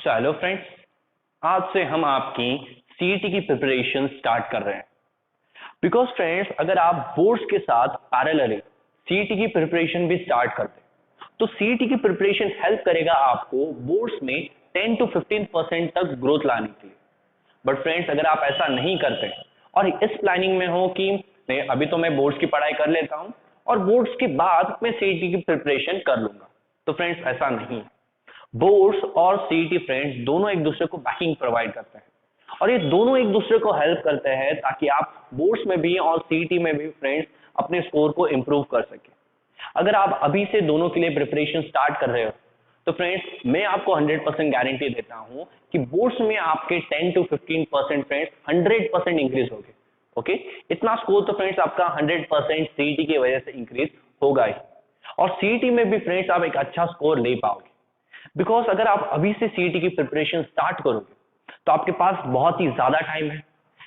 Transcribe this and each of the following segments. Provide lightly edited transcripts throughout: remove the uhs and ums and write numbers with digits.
Hello friends, आज से हम आपकी सीईटी की प्रिपरेशन स्टार्ट कर रहे हैं। बिकॉज फ्रेंड्स, अगर आप बोर्ड्स के साथ पैरेलली सीईटी की प्रिपरेशन भी स्टार्ट करते हैं तो सीईटी की प्रिपरेशन हेल्प करेगा आपको बोर्ड्स में 10 to 15% तक ग्रोथ लाने के लिए। बट फ्रेंड्स, अगर आप ऐसा नहीं करते और इस प्लानिंग में हो कि नहीं, अभी तो मैं बोर्ड्स की पढ़ाई कर लेता हूं और बोर्ड्स के बाद मैं सीईटी की प्रिपरेशन कर लूंगा, तो फ्रेंड्स ऐसा नहीं है। बोर्ड्स और सीईटी फ्रेंड्स दोनों एक दूसरे को बैकिंग प्रोवाइड करते हैं और ये दोनों एक दूसरे को हेल्प करते हैं ताकि आप बोर्ड्स में भी और सीईटी में भी फ्रेंड्स अपने स्कोर को इंप्रूव कर सके। अगर आप अभी से दोनों के लिए प्रिपरेशन स्टार्ट कर रहे हो तो फ्रेंड्स मैं आपको 100% गारंटी देता हूं कि बोर्ड्स में आपके 10 to 15% फ्रेंड्स 100% इंक्रीज होंगे। ओके, इतना स्कोर तो फ्रेंड्स आपका 100% सीईटी की वजह से इंक्रीज होगा ही, और सीईटी में भी फ्रेंड्स आप एक अच्छा स्कोर ले पाओगे। बिकॉज अगर आप अभी से सीईटी की प्रिपरेशन स्टार्ट करोगे तो आपके पास बहुत ही ज्यादा टाइम है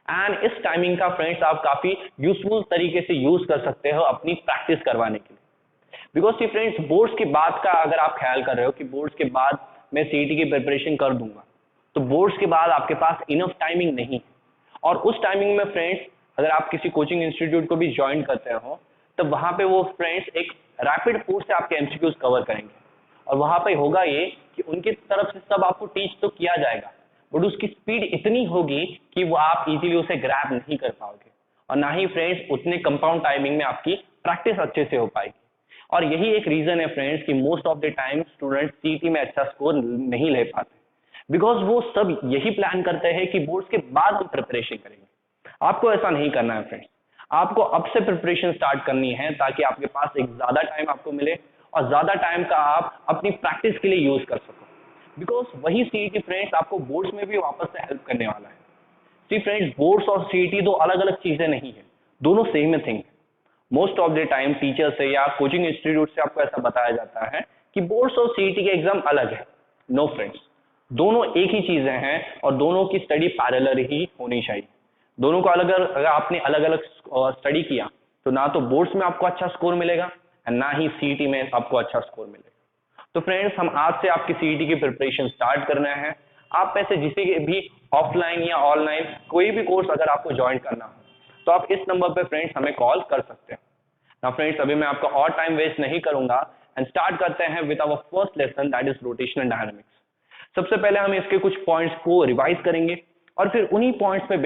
एंड इस टाइमिंग का फ्रेंड्स आप काफी यूजफुल तरीके से यूज कर सकते हो अपनी प्रैक्टिस करवाने के लिए। बिकॉज ये फ्रेंड्स, बोर्ड्स की बात का अगर आप ख्याल कर रहे हो कि बोर्ड्स के बाद मैं सीईटी की प्रिपरेशन कर दूंगा, तो बोर्ड्स के बाद आपके पास इनफ टाइमिंग नहीं है। और उस टाइमिंग में फ्रेंड्स, अगर आप किसी कोचिंग इंस्टीट्यूट को भी ज्वाइन करते हो तो वहां पे वो फ्रेंड्स एक रैपिड कोर्स से आपके एमसीक्यूज कवर करेंगे और वहां पे होगा ये कि उनकी तरफ से सब आपको टीच तो किया जाएगा, बट उसकी स्पीड इतनी होगी कि वो आप इजीली उसे ग्रैब नहीं कर पाओगे और ना ही फ्रेंड्स उतने कंपाउंड टाइमिंग में आपकी प्रैक्टिस अच्छे से हो पाएगी। और यही एक रीजन है फ्रेंड्स कि most of the time student CET में अच्छा स्कोर नहीं ले पाते, बिकॉज वो सब यही प्लान करते हैं कि बोर्ड्स के बाद हम प्रिपरेशन करेंगे। आपको ऐसा नहीं करना है फ्रेंड्स, आपको अब से प्रिपरेशन स्टार्ट करनी है ताकि आपके पास एक ज्यादा टाइम आपको मिले और ज्यादा टाइम का आप अपनी प्रैक्टिस के लिए यूज कर सको। बिकॉज वही सीईटी फ्रेंड्स आपको बोर्ड्स में भी वापस से हेल्प करने वाला है। सी फ्रेंड्स, बोर्ड्स और सीईटी दो अलग अलग चीजें नहीं है, दोनों सेम ही थिंग है। Most of the time teacher से या कोचिंग इंस्टीट्यूट से आपको ऐसा बताया जाता है कि बोर्ड्स और सीईटी के एग्जाम अलग है। नो फ्रेंड्स, दोनों एक ही चीजें हैं और दोनों की स्टडी पैरेलल ही होनी चाहिए। दोनों को अलग अलग, अगर आपने अलग अलग स्टडी किया तो ना तो बोर्ड्स में आपको अच्छा स्कोर मिलेगा एंड ना ही सीईटी में आपको अच्छा स्कोर मिलेगा। तो फ्रेंड्स, हम आज से आपकी सीईटी की प्रिपरेशन स्टार्ट करना है। आप में से जिसे भी ऑफलाइन या ऑनलाइन कोई भी कोर्स अगर आपको ज्वाइन करना हो तो आप इस नंबर पे फ्रेंड्स हमें कॉल कर सकते हैं ना। फ्रेंड्स, अभी मैं आपका और टाइम वेस्ट नहीं करूंगा एंड स्टार्ट करते हैं with our first lesson, that is rotational dynamics. सबसे पहले हम इसके कुछ पॉइंट्स को रिवाइज करेंगे और फिर उन्हीं पॉइंट्स पे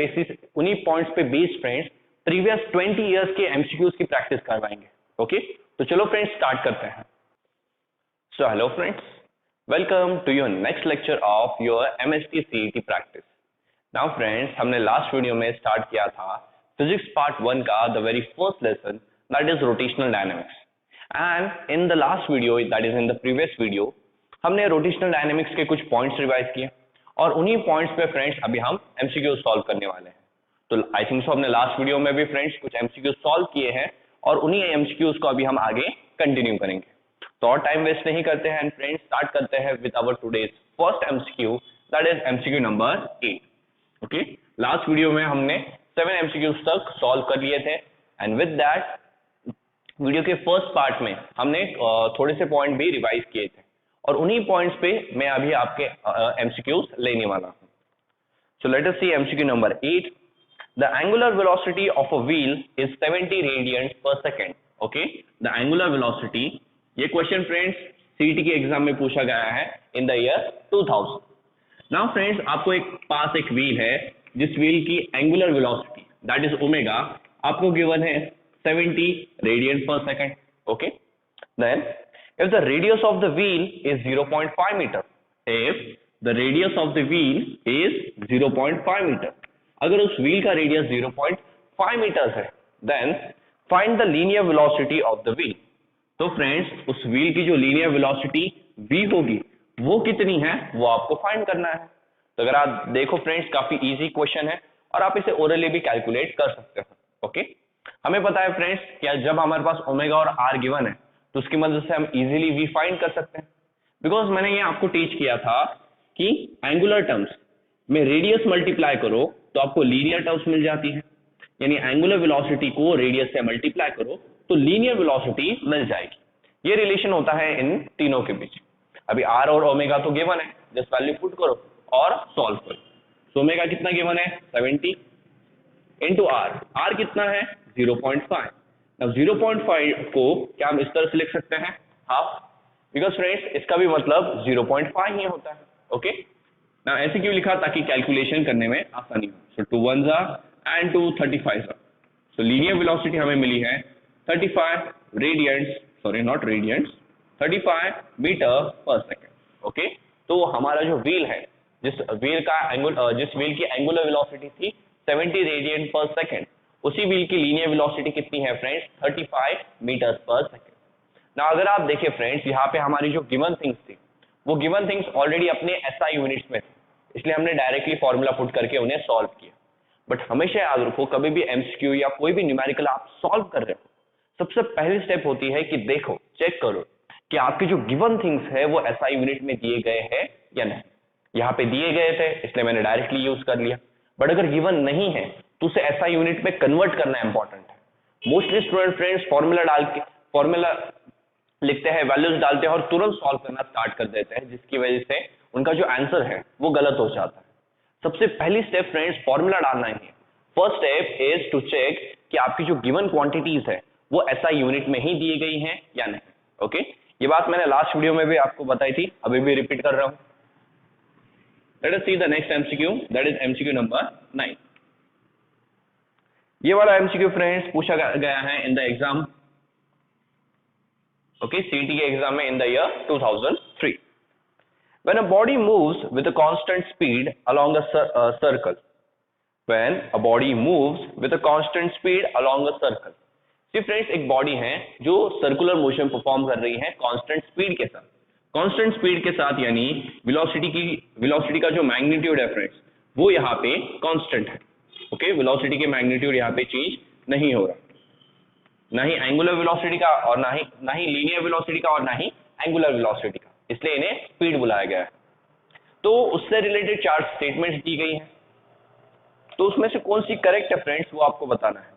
बेस्ड फ्रेंड्स प्रीवियस 20 इयर्स के एमसीक्यूज की प्रैक्टिस करवाएंगे। ओके, तो चलो फ्रेंड्स स्टार्ट करते हैं। So hello friends, welcome to your next lecture of your MST CET practice. Now friends, हमने लास्ट वीडियो में स्टार्ट किया था फिजिक्स पार्ट 1 का the very first lesson, that is rotational dynamics. And in the last video, that is in the previous video, हमने rotational dynamics के कुछ points revise किए और उन्हीं पॉइंट्स पे फ्रेंड्स अभी हम एमसीक्यू सॉल्व करने वाले हैं। तो आई थिंक सो हमने लास्ट वीडियो में भी फ्रेंड्स कुछ एमसीक्यू सॉल्व किए हैं और उन्हीं एमसीक्यूज को अभी हम आगे कंटिन्यू करेंगे। तो और टाइम वेस्ट नहीं करते हैं फ्रेंड्स, स्टार्ट करते हैं with our today's first MCQ, that is MCQ number 8। Okay, last video में हमने 7 एमसीक्यूज तक सॉल्व कर लिए थे एंड विद दैट वीडियो के फर्स्ट पार्ट में हमने थोड़े से पॉइंट भी रिवाइज किए थे और उन्हीं पॉइंट्स पे मैं अभी आपके एमसीक्यूज लेने वाला हूं। So let us see MCQ number 8। The angular velocity of a wheel is 70 radians per second. Okay, the angular velocity, ये क्वेश्चन फ्रेंड्स सीईटी के एग्जाम में पूछा गया है in the year 2000। Now friends, आपको पास एक व्हील है जिस व्हील की angular velocity that is omega आपको गिवन है 70 radian per second. Okay, then if the radius of the wheel is 0.5 meter, if the radius of the wheel is 0.5 meter, अगर उस व्हील का रेडियस 0.5 मीटर है, then find the linear velocity of the wheel। तो friends, उस wheel की जो linear velocity v होगी वो कितनी है वो आपको फाइंड करना है। तो अगर आप देखो फ्रेंड्स, काफी इजी क्वेश्चन है और आप इसे ओरली भी कैलकुलेट कर सकते हो। ओके, हमें पता है फ्रेंड्स कि जब हमारे पास ओमेगा और r गिवन है तो उसकी मदद से हम इजीली v फाइंड कर सकते हैं। बिकॉज मैंने ये आपको टीच किया था कि एंगुलर टर्म्स में रेडियस मल्टीप्लाई करो तो आपको लीनियर टर्म्स मिल जाती है, यानी एंगुलर वेलोसिटी को रेडियस से मल्टीप्लाई करो तो लीनियर वेलोसिटी मिल जाएगी। ये रिलेशन होता है इन तीनों के बीच। अभी आर और ओमेगा तो गिवन है, जस्ट वैल्यू पुट करो और सॉल्व करो। तो ओमेगा कितना गिवन है 70 इंटू आर कितना है 0.5। अब 0.5 को क्या हम इस तरह से लिख सकते हैं हाफ, बिकॉज फ्रेंड्स इसका भी मतलब 0.5 ही होता है। ओके ना, ऐसे क्यों लिखा, ताकि कैलकुलेशन करने में आसानी हो। सो 2 1 एंड 2 35। सो लीनियर वेलोसिटी हमें मिली है 35 रेडियंट्स, sorry not रेडियंट्स, 35 metre per second. Okay, तो हमारा जो व्हील है, जिस व्हील की एंगुलर वेलोसिटी थी 70 रेडियन पर सेकेंड, उसी व्हील की लीनियर वेलोसिटी कितनी है फ्रेंड्स 35 मीटर्स पर सेकेंड। ना अगर आप देखें फ्रेंड्स, यहाँ पे हमारी जो गिवन थिंग्स थी वो गिवन थिंग्स ऑलरेडी अपने एसआई यूनिट्स में थे, इसलिए हमने डायरेक्टली फॉर्मूला पुट करके उन्हें सॉल्व किया। बट हमेशा याद रखो, कभी भी एमसीक्यू या कोई भी न्यूमेरिकल आप सॉल्व कर रहे हो, सबसे पहली स्टेप होती है कि देखो, चेक करो कि आपके जो गिवन थिंग्स है वो एसआई यूनिट में दिए गए हैं या नहीं। यहाँ पे दिए गए थे इसलिए मैंने डायरेक्टली यूज कर लिया, बट अगर गिवन नहीं है तो उसे एसआई यूनिट में कन्वर्ट करना इंपॉर्टेंट है। मोस्टली स्टूडेंट फ्रेंड्स फॉर्मूला लिखते हैं, वैल्यूज डालते हैं और तुरंत सॉल्व करना स्टार्ट कर देते हैं, जिसकी वजह से उनका जो आंसर है वो गलत हो जाता है। सबसे पहली स्टेप फ्रेंड्स फॉर्मूला डालना ही है। First step is to check कि आपकी जो गिवन क्वांटिटीज है वो एसआई यूनिट में ही दी गई हैं या नहीं। ओके, ये बात मैंने लास्ट वीडियो में भी आपको बताई थी, अभी भी रिपीट कर रहा हूं। Late us see the next MCQ, that is MCQ number 9। ये वाला एमसीक्यू फ्रेंड्स पूछा गया है in the exam, okay, CET के एग्जाम में इन the year 2003। When a body moves with a constant speed along a circle, when a body moves with a constant speed along a circle, see friends, एक body है जो circular motion perform कर रही है constant speed के साथ। Constant speed के साथ यानी वेलोसिटी का जो मैग्नीट्यूड है फ्रेंड्स वो यहाँ पे कांस्टेंट है। ओके, वेलोसिटी के मैग्नीट्यूड यहाँ पे चेंज नहीं हो रहा, ना ही एंगुलर वेलोसिटी का और ना ही लीनियर वेलोसिटी का और ना ही एंगुलर वेलोसिटी का, इसलिए इन्हें स्पीड बुलाया गया है। तो उससे रिलेटेड 4 स्टेटमेंट्स दी गई हैं, तो उसमें से कौन सी करेक्ट है फ्रेंड्स वो आपको बताना है।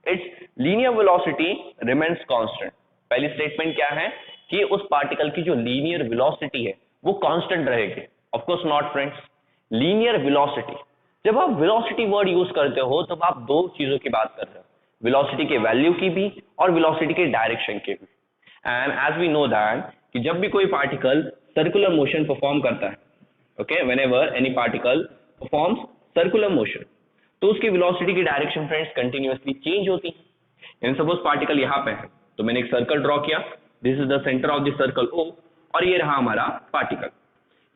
It's linear velocity remains constant. पहली स्टेटमेंट क्या है कि उस पार्टिकल की जो लीनियर वेलोसिटी है वो कांस्टेंट रहेगी। Of course not friends, linear velocity, जब आप वेलोसिटी वर्ड यूज करते हो तब आप दो चीजों की बात कर रहे हो, वेलोसिटी के वैल्यू की भी और वेलोसिटी के डायरेक्शन के भी। And as we know that कि जब भी कोई पार्टिकल सर्कुलर मोशन परफॉर्म करता है, okay, whenever any particle performs circular motion, तो उसकी वेलोसिटी की डायरेक्शन फ्रेंड्स कंटिन्यूअसली चेंज होती है। सपोज पार्टिकल यहाँ पे है, तो मैंने एक सर्कल ड्रॉ किया, this is the centre of the circle O, और ये रहा हमारा पार्टिकल।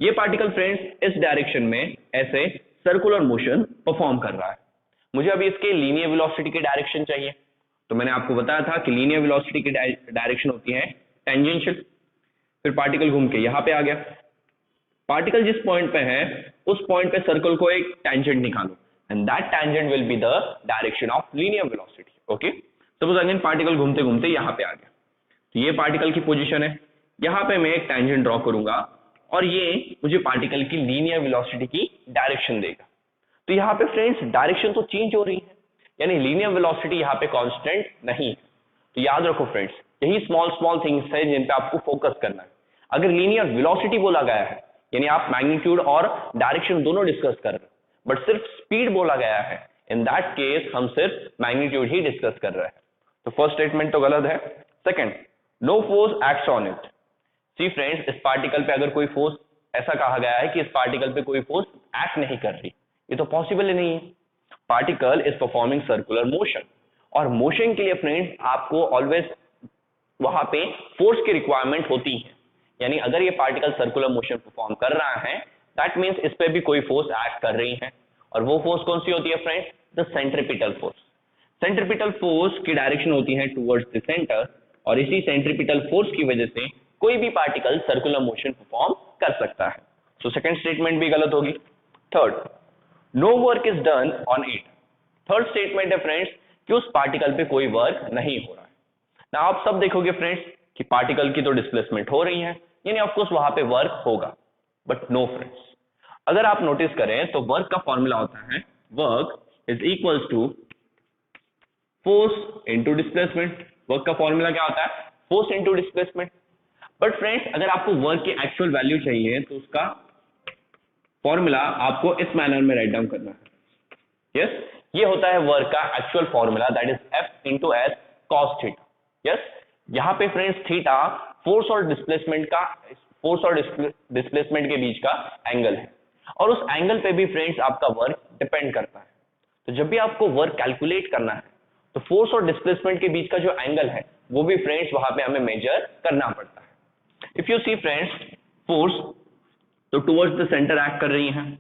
ये पार्टिकल फ्रेंड्स इस डायरेक्शन में ऐसे सर्कुलर मोशन परफॉर्म कर रहा है। मुझे अभी इसके लीनियर वेलोसिटी की डायरेक्शन चाहिए, तो मैंने आपको बताया था कि लीनियर वेलोसिटी की डायरेक्शन होती है टेंजेंशियल। फिर पार्टिकल घूम के यहाँ पे आ गया, पार्टिकल जिस पॉइंट पे है उस पॉइंट पे सर्कल को एक टेंजेंट निकालो, and that tangent will be the direction of linear velocity. Okay, suppose again particle घूमते घूमते यहाँ पे आ गया, तो ये पार्टिकल की पोजीशन है, यहाँ पे मैं एक टेंजेंट ड्रॉ करूंगा और ये मुझे पार्टिकल की लीनियर वेलोसिटी की डायरेक्शन देगा। तो यहाँ पे फ्रेंड्स डायरेक्शन तो चेंज हो रही है, यानी लीनियर वेलोसिटी यहाँ पे कांस्टेंट नहीं है। तो याद रखो फ्रेंड्स, यही स्मॉल थिंग्स है जिन पे आपको फोकस करना है। अगर लीनियर वेलोसिटी बोला गया है यानी आप मैग्नीट्यूड और डायरेक्शन दोनों डिस्कस कर रहे हैं, बट सिर्फ स्पीड बोला गया है, इन दैट केस हम सिर्फ मैग्नीट्यूड ही डिस्कस कर रहे हैं। तो फर्स्ट स्टेटमेंट तो गलत है। Second, no force acts on it. See friends, इस पार्टिकल पे अगर कोई फोर्स, ऐसा कहा गया है कि इस पार्टिकल पे कोई फोर्स एक्ट नहीं कर रही, ये तो पॉसिबल ही नहीं है। Particle is performing circular motion, और मोशन के लिए फ्रेंड्स आपको ऑलवेज वहां पे फोर्स की रिक्वायरमेंट होती है, यानी अगर ये पार्टिकल सर्कुलर मोशन परफॉर्म कर रहा है दैट मींस इस पे भी कोई फोर्स एक्ट कर रही है, और वो फोर्स कौन सी होती है friends, the centripetal force. Centripetal force की डायरेक्शन होती है टुवर्ड्स द सेंटर, और इसी सेंट्रीपिटल फोर्स की वजह से कोई भी पार्टिकल सर्कुलर मोशन परफॉर्म कर सकता है। सो सेकंड स्टेटमेंट भी गलत होगी। Third, no work is done on it. Third statement है फ्रेंड्स कि उस पार्टिकल पे कोई वर्क नहीं हो रहा है। ना आप सब देखोगे फ्रेंड्स कि पार्टिकल की तो डिस्प्लेसमेंट हो रही है, यानी ऑफ कोर्स वहां पे वर्क होगा, बट नो फ्रेंड्स। अगर आप नोटिस करें तो वर्क का फॉर्मूला होता है work is equals to force into displacement. Work का फॉर्मूला क्या होता है, force into displacement. But friends अगर आपको वर्क की एक्चुअल वैल्यू चाहिए तो उसका फॉर्मूला आपको इस मैनर में राइट डाउन करना है। यस, ये होता है वर्क का actual formula, that is F into S cos theta. Yes, यहाँ पे फ्रेंड्स थीटा फोर्स और डिस्प्लेसमेंट के बीच का एंगल है, और उस एंगल पे भी फ्रेंड्स आपका वर्क डिपेंड करता है। तो जब भी आपको वर्क कैलकुलेट करना है तो फोर्स और डिस्प्लेसमेंट के बीच का जो एंगल है वो भी फ्रेंड्स वहां पे हमें मेजर करना पड़ता है। If you see friends, force तो टुवर्ड्स द सेंटर एक्ट कर रही है,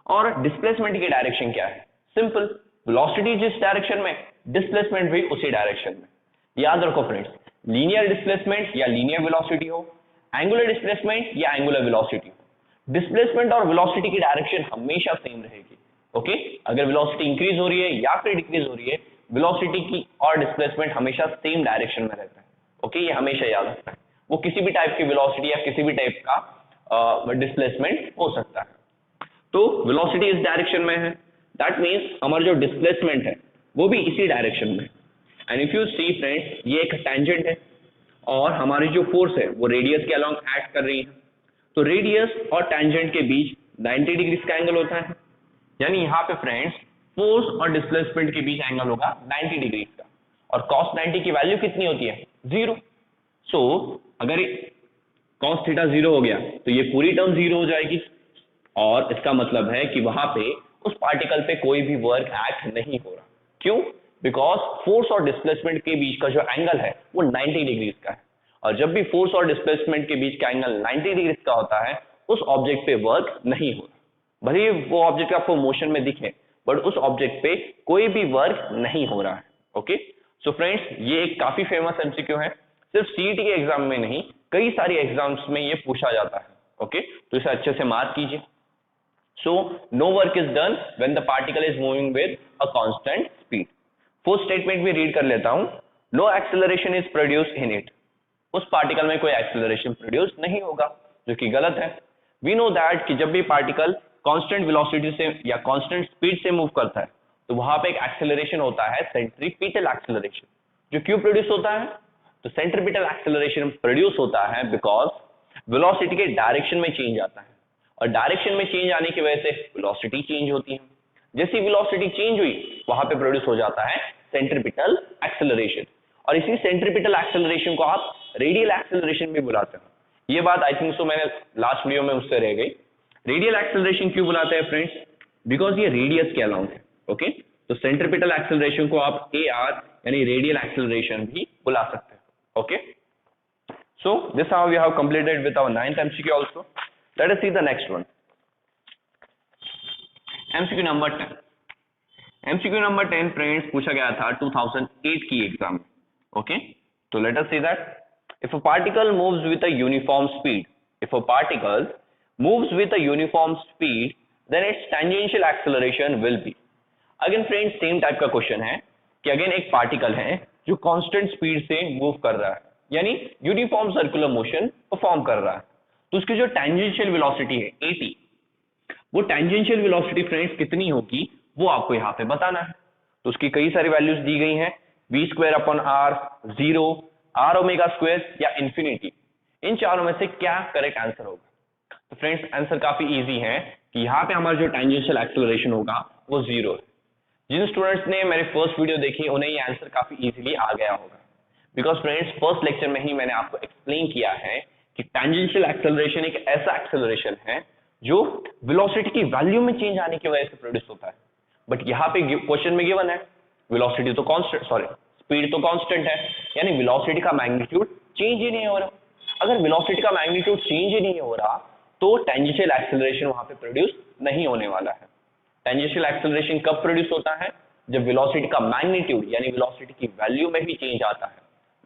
और डिस्प्लेसमेंट की डायरेक्शन क्या है? सिंपल, वेलोसिटी जिस डायरेक्शन में, डिस्प्लेसमेंट भी उसी डायरेक्शन में। याद रखो फ्रेंड्स, लीनियर डिस्प्लेसमेंट या लीनियर वेलोसिटी हो, एंगुलर डिस्प्लेसमेंट या एंगुलर वेलोसिटी हो, डिस्प्लेसमेंट और वेलोसिटी की डायरेक्शन हमेशा सेम रहेगी। ओके, अगर वेलोसिटी इंक्रीज हो रही है या फिर डिक्रीज हो रही है, वेलोसिटी की और डिस्प्लेसमेंट हमेशा सेम डायरेक्शन में रहता है। ओके, ये हमेशा याद रखना है। वो किसी भी टाइप की वेलोसिटी या किसी भी टाइप का डिस्प्लेसमेंट हो सकता है। तो वेलोसिटी इस डायरेक्शन में है, दैट मींस हमारा जो डिस्प्लेसमेंट है वो भी इसी डायरेक्शन में। And if you see friends, ये एक टेंजेंट है और हमारी जो फोर्स है वो रेडियस के अलोंग एक्ट कर रही है। तो रेडियस और टेंजेंट के बीच 90 डिग्री का एंगल होता है, यानी यहाँ पे फ्रेंड्स फोर्स और डिस्प्लेसमेंट के बीच एंगल होगा 90 डिग्री का, और cos 90 की वैल्यू कितनी होती है? 0। सो अगर cos थीटा 0 हो गया तो ये पूरी टर्म 0 हो जाएगी, और इसका मतलब है कि वहां पे उस पार्टिकल पे कोई भी वर्क एक्ट नहीं हो रहा। क्यों? बिकॉज फोर्स और डिस्प्लेसमेंट के बीच का जो एंगल है वो 90 डिग्री का है, और जब भी फोर्स और डिस्प्लेसमेंट के बीच का एंगल 90 डिग्री का होता है उस ऑब्जेक्ट पे वर्क नहीं हो रहा। भले वो ऑब्जेक्ट आपको मोशन में दिखे, बट उस ऑब्जेक्ट पे कोई भी वर्क नहीं हो रहा है। ओके, सो फ्रेंड्स ये एक काफी फेमस एमसीक्यू है, सिर्फ सीईटी के एग्जाम में नहीं, कई सारी एग्जाम्स में ये पूछा जाता है। ओके, तो इसे अच्छे से मार्क कीजिए। So no work is done when the particle is moving with a constant speed. Fourth statement भी रीड कर लेता हूं, no acceleration is produced in it. उस पार्टिकल में कोई एक्सेलरेशन प्रोड्यूस नहीं होगा, जो कि गलत है। वी नो दैट कि जब भी पार्टिकल कांस्टेंट वेलोसिटी से या कांस्टेंट स्पीड से मूव करता है तो वहां पे एक एक्सेलरेशन होता है, सेंट्रीपिटल एक्सेलरेशन, जो क्यों प्रोड्यूस होता है? तो सेंट्रीपिटल एक्सेलरेशन प्रोड्यूस होता है बिकॉज वेलोसिटी के डायरेक्शन में चेंज आता है, और डायरेक्शन में चेंज आने की वजह से वेलोसिटी चेंज होती है। जैसी वेलोसिटी चेंज हुई वहां पे प्रोड्यूस हो जाता है सेंट्रीपिटल एक्सेलरेशन, और इसी सेंट्रीपिटल एक्सेलरेशन को आप रेडियल एक्सेलरेशन भी बुलाते हैं। ये बात आई थिंक सो मैंने लास्ट वीडियो में उससे रह गई। रेडियल एक्सेलरेशन क्यों बुलाते हैं फ्रेंड्स? बिकॉज ये रेडियस के अलाउंग है। ओके, तो सेंट्रीपिटल एक्सेलरेशन को आप AR यानी रेडियल एक्सेलरेशन भी बुला सकते हैं। Okay, so this how we have completed with our 9th MCQ also. Let us see the next one, MCQ number 10। MCQ number 10 फ्रेंड्स पूछा गया था 2008 की एग्जाम में। ओके, तो let us see that if a particle moves with a uniform speed, then its tangential acceleration will be। Again friends same type का question है कि अगेन एक पार्टिकल है जो कांस्टेंट स्पीड से मूव कर रहा है, यानी यूनिफॉर्म सर्कुलर मोशन परफॉर्म कर रहा है, तो उसकी जो टेंजेंशियल वेलोसिटी है AT, वो टेंजेंशियल वेलोसिटी फ्रेंड्स कितनी होगी वो आपको यहाँ पे बताना है। तो उसकी कई सारी वैल्यूज दी गई हैं, v²/r, 0, r ओमेगा स्क्वायर या इंफिनिटी। इन चारों में से क्या करेक्ट आंसर होगा? तो फ्रेंड्स आंसर काफी इजी है कि यहाँ पे हमारा जो टेंजेंशियल एक्सेलरेशन होगा वो 0 है। जिन स्टूडेंट्स ने मेरे फर्स्ट वीडियो देखी उन्हें ये आंसर काफी इजीली आ गया होगा, बिकॉज फ्रेंड्स फर्स्ट लेक्चर में ही मैंने आपको एक्सप्लेन किया है कि टेंजेंशियल एक्सेलरेशन एक ऐसा एक्सेलरेशन है जो वेलोसिटी की वैल्यू में चेंज आने की वजह से प्रोड्यूस होता है। बट यहाँ पे क्वेश्चन में गिवन है वेलोसिटी तो कांस्टेंट, सॉरी स्पीड तो कांस्टेंट है, यानी वेलोसिटी का मैग्नीट्यूड चेंज ही नहीं हो रहा। अगर वेलोसिटी का मैग्नीट्यूड चेंज ही नहीं हो रहा तो टेंजेंशियल एक्सेलरेशन वहां पे प्रोड्यूस नहीं होने वाला है। टेंजेंशियल एक्सेलरेशन कब प्रोड्यूस होता है? जब वेलोसिटी का मैग्नीट्यूड यानी वेलोसिटी की वैल्यू में भी चेंज आता है,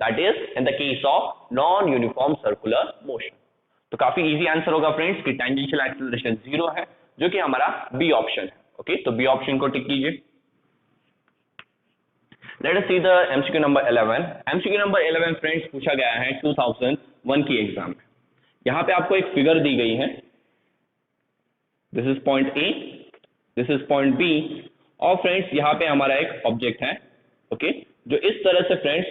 that is in the case of non uniform circular motion. तो काफी इजी आंसर होगा फ्रेंड्स कि टेंजेंशियल एक्सेलरेशन 0 है, जो कि हमारा बी ऑप्शन है। ओके, तो बी ऑप्शन को टिक कीजिए। Late us see the MCQ number 11। MCQ number 11 friends पूछा गया है 2001 की एग्जाम में। यहाँ पे आपको एक फिगर दी गई है, this is point A, this is point B, और फ्रेंड्स यहाँ पे हमारा एक ऑब्जेक्ट है। ओके, जो इस तरह से फ्रेंड्स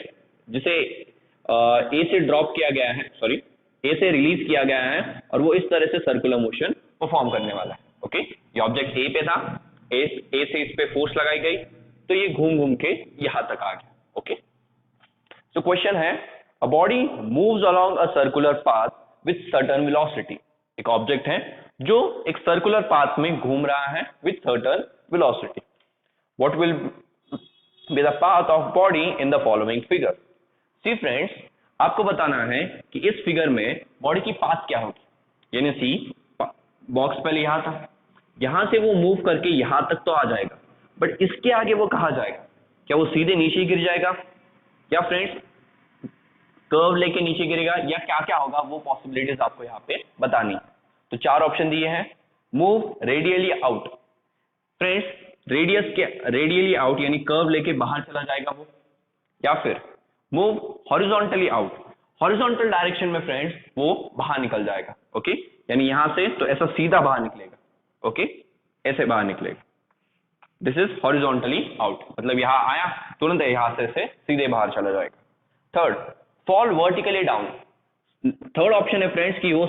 जिसे A से ड्रॉप किया गया है, सॉरी ए से रिलीज किया गया है और वो इस तरह से सर्कुलर मोशन परफॉर्म करने वाला है। ओके, ये ऑब्जेक्ट ए पे था, ए से इस पे फोर्स लगाई गई तो ये घूम घूम के यहां तक आ गया। ओके, सो क्वेश्चन है, a body moves along a circular path with certain velocity. एक ऑब्जेक्ट है जो एक सर्कुलर पाथ में घूम रहा है with certain velocity. What will be the path of body in the following figure. See friends, आपको बताना है कि इस फिगर में बॉडी की पाथ क्या होगी। यानी सी बॉक्स पहले यहां था, यहां से वो मूव करके यहां तक तो आ जाएगा, बट इसके आगे वो कहां जाएगा? क्या वो सीधे नीचे गिर जाएगा या फ्रेंड्स कर्व लेके नीचे गिरेगा, या क्या क्या होगा, वो पॉसिबिलिटीज आपको यहाँ पे बतानी है। तो चार ऑप्शन दिए हैं, move radially out. Friends, radius के रेडियली आउट यानी कर्व लेके बाहर चला जाएगा वो, या फिर move horizontally out, horizontal direction में फ्रेंड्स वो बाहर निकल जाएगा। ओके, यानी यहां से तो ऐसा सीधा बाहर निकलेगा। ओके, ऐसे बाहर निकलेगा, दिस इज हॉरिजॉन्टली आउट, मतलब यहां आया तुरंत यहां से सीधे बाहर चला जाएगा। Third, fall vertically down. Third option है फ्रेंड्स कि वो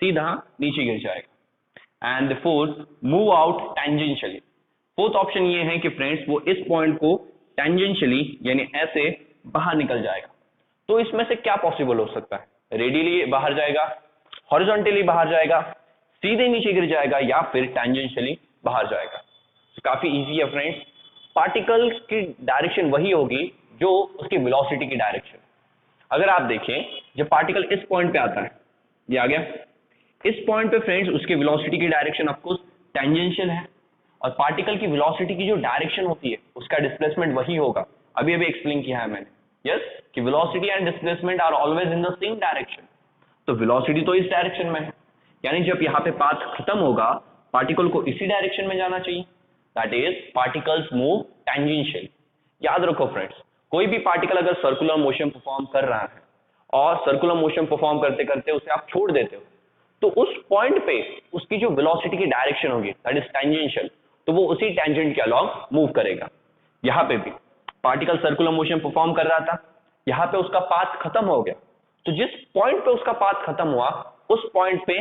सीधा नीचे गिर जाएगा। And the fourth, move out tangentially. Fourth option ये है कि फ्रेंड्स वो इस पॉइंट को टेंजेंशियली यानी ऐसे बाहर निकल जाएगा। तो इसमें से क्या पॉसिबल हो सकता है? रेडियली बाहर जाएगा, हॉरिजॉन्टली बाहर जाएगा, सीधे नीचे गिर जाएगा, या फिर टेंजेंशियली बाहर जाएगा। तो काफी इजी है फ्रेंड्स, पार्टिकल की डायरेक्शन वही होगी जो उसकी वेलोसिटी की डायरेक्शन। अगर आप देखें जब पार्टिकल इस पॉइंट पे आता है, ये आ गया इस पॉइंट पे फ्रेंड्स, उसकी वेलोसिटी की डायरेक्शन ऑफकोर्स टेंजेंशियल है, और पार्टिकल की वेलोसिटी की जो डायरेक्शन होती है उसका डिस्प्लेसमेंट वही होगा। अभी अभी एक्सप्लेन किया है मैंने, यस, कि velocity and displacement are always in the same direction. तो वेलोसिटी तो इस डायरेक्शन में है, यानी जब यहाँ पे पाथ खत्म होगा पार्टिकल को इसी डायरेक्शन में जाना चाहिए, that is particles move tangential. याद रखो फ्रेंड्स, कोई भी पार्टिकल अगर सर्कुलर मोशन परफॉर्म कर रहा है और सर्कुलर मोशन परफॉर्म करते करते उसे आप छोड़ देते हो, तो उस पॉइंट पे उसकी जो वेलोसिटी की डायरेक्शन होगी दैट इज टेंजेंशियल, तो वो उसी टेंजेंट के अलॉन्ग मूव करेगा। यहाँ पे भी पार्टिकल सर्कुलर मोशन परफॉर्म कर रहा था, यहाँ पे उसका पाथ खत्म हो गया, तो जिस पॉइंट पे उसका पाथ खत्म हुआ उस पॉइंट पे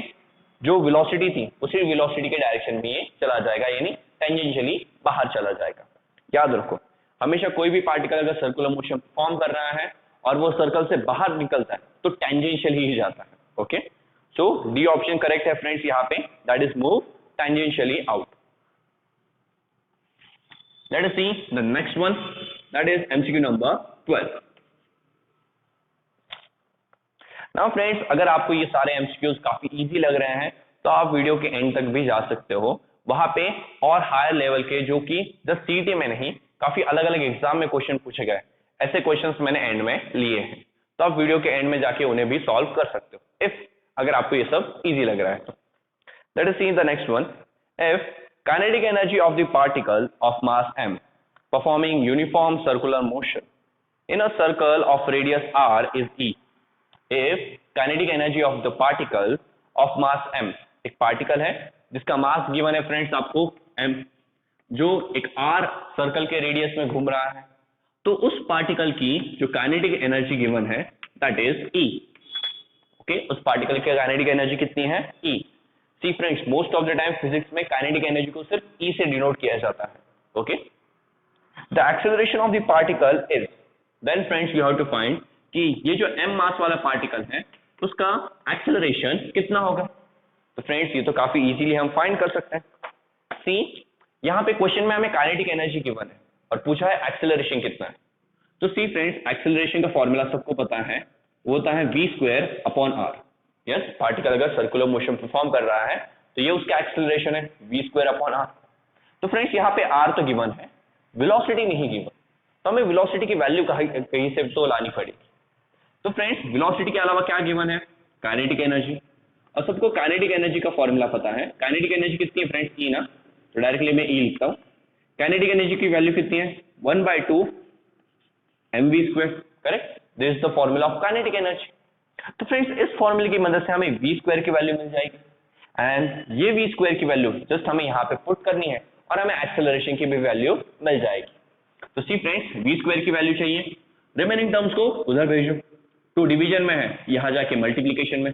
जो वेलोसिटी थी उसी वेलोसिटी के डायरेक्शन में ये चला जाएगा, यानी टेंजेंशियली बाहर चला जाएगा। याद रखो, हमेशा कोई भी पार्टिकल अगर सर्कुलर मोशन परफॉर्म कर रहा है और वो सर्कल से बाहर निकलता है तो टेंजेंशियल ही जाता है। ओके, सो डी ऑप्शन करेक्ट है फ्रेंड्स यहाँ पे, that is move tangentially out. Let us see the next one, that is MCQ number 12. Now friends, अगर आपको ये सारे MCQs काफी इजी लग रहे हैं तो आप वीडियो के एंड तक भी जा सकते हो। वहां पे और हायर लेवल के जो कि जस्ट सीटी में नहीं, काफी अलग अलग एग्जाम में क्वेश्चन पूछे गए, ऐसे क्वेश्चंस मैंने एंड में लिए हैं, तो आप वीडियो के एंड में जाके उन्हें भी सॉल्व कर सकते हो इफ अगर आपको ये सब इजी लग रहा है तो। Let us see the next one. If kinetic energy of the particle of mass m performing uniform circular motion in a circle of radius r is E. If kinetic energy of the particle of mass m, एक particle है जिसका mass given है friends आपको m, जो एक r circle के radius में घूम रहा है, तो उस पार्टिकल की जो काइनेटिक एनर्जी गिवन है दैट इज E. ओके, उस पार्टिकल की काइनेटिक एनर्जी कितनी है? E. See friends, most of the time physics में काइनेटिक एनर्जी को सिर्फ E से डिनोट किया जाता है। Okay, the acceleration of the particle is, then friends you have to find कि ये जो m मास वाला पार्टिकल है उसका एक्सेलरेशन कितना होगा। तो फ्रेंड्स ये तो काफी इजीली हम फाइंड कर सकते हैं। सी, यहाँ पे क्वेश्चन में हमें काइनेटिक एनर्जी गिवन है और पूछा है एक्सेलरेशन कितना है। तो सी फ्रेंड्स, एक्सेलरेशन का फॉर्मूला सबको पता है, वो होता है v²/r। यस, पार्टिकल अगर सर्कुलर मोशन परफॉर्म कर रहा है तो ये उसका एक्सेलरेशन है v²/r। तो फ्रेंड्स यहाँ पे r तो गिवन है, वेलोसिटी नहीं गिवन, तो हमें वेलोसिटी की वैल्यू कहीं से तो लानी पड़ेगी। तो फ्रेंड्स वेलोसिटी के अलावा क्या गिवन है? काइनेटिक एनर्जी, और सबको काइनेटिक एनर्जी का फॉर्मूला पता है। काइनेटिक एनर्जी कितनी है फ्रेंड्स? E ना, तो डायरेक्टली मैं E लिखता हूँ। काइनेटिक एनर्जी की वैल्यू कितनी है? 1/2 mv², correct, this is the formula of kinetic energy. तो फ्रेंड्स इस फॉर्मूले की मदद से हमें v² की वैल्यू मिल जाएगी, एंड ये v² की वैल्यू जस्ट हमें यहाँ पे पुट करनी है और हमें एक्सेलरेशन की भी वैल्यू मिल जाएगी। तो सी फ्रेंड्स, v² की वैल्यू चाहिए, रिमेनिंग टर्म्स को उधर भेजो, 2 डिवीजन में है, यहाँ जाके मल्टीप्लीकेशन में,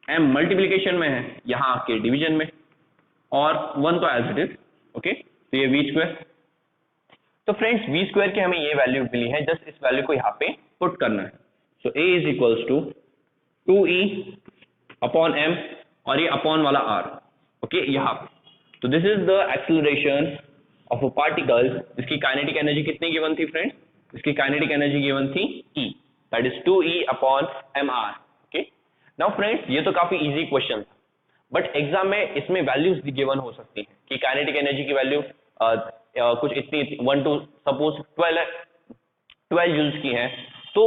m मल्टीप्लीकेशन में है, यहाँ आके डिवीजन में, और 1 तो एज इट इज। ओके, तो ये v स्क्वायर। तो फ्रेंड्स v स्क्वायर की हमें ये वैल्यू मिली है, जस्ट इस वैल्यू को यहाँ पे पुट करना है। So a is equals to 2e upon m, और ये अपॉन वाला r, ओके, यहाँ पे। तो this is the acceleration of a particle, जिसकी काइनेटिक एनर्जी कितनी गिवन थी फ्रेंड्स? इसकी काइनेटिक एनर्जी गिवन थी e, that is 2e upon mr। Okay, now friends ये तो काफी इजी क्वेश्चन था, बट एग्जाम में इसमें वैल्यूज गिवन हो सकती है कि काइनेटिक एनर्जी की वैल्यू कुछ इतनी 1 टू सपोज 12 जूल्स की है, तो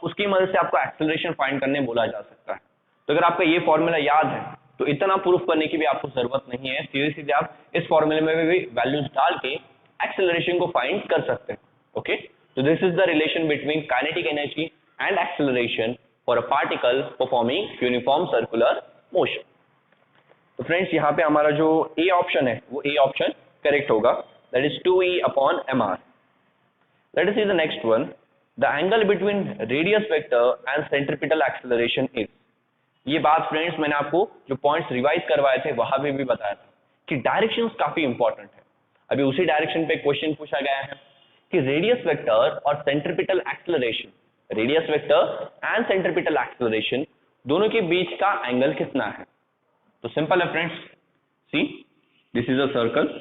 उसकी मदद से आपको एक्सेलरेशन फाइंड करने बोला जा सकता है। तो अगर आपका ये फॉर्मूला याद है तो इतना प्रूफ करने की भी आपको जरूरत नहीं है, सीधे सीधे आप इस फॉर्मूले में भी वैल्यूज डाल के एक्सेलरेशन को फाइंड कर सकते हैं। ओके, तो this is the relation between kinetic energy and acceleration for a particle performing uniform circular motion. तो फ्रेंड्स यहाँ पे हमारा जो ए ऑप्शन है वो ए ऑप्शन करेक्ट होगा, that is 2e upon mr। Late us see the next one, the angle between radius vector and centripetal acceleration is. ये बात फ्रेंड्स मैंने आपको जो पॉइंट्स रिवाइज करवाए थे वहां पे भी बताया था कि डायरेक्शंस काफी इंपॉर्टेंट है। अभी उसी डायरेक्शन पे क्वेश्चन पूछा गया है कि रेडियस वेक्टर और centripetal acceleration, radius vector and centripetal acceleration दोनों के बीच का एंगल कितना है? तो सिंपल है friends, see this is a circle,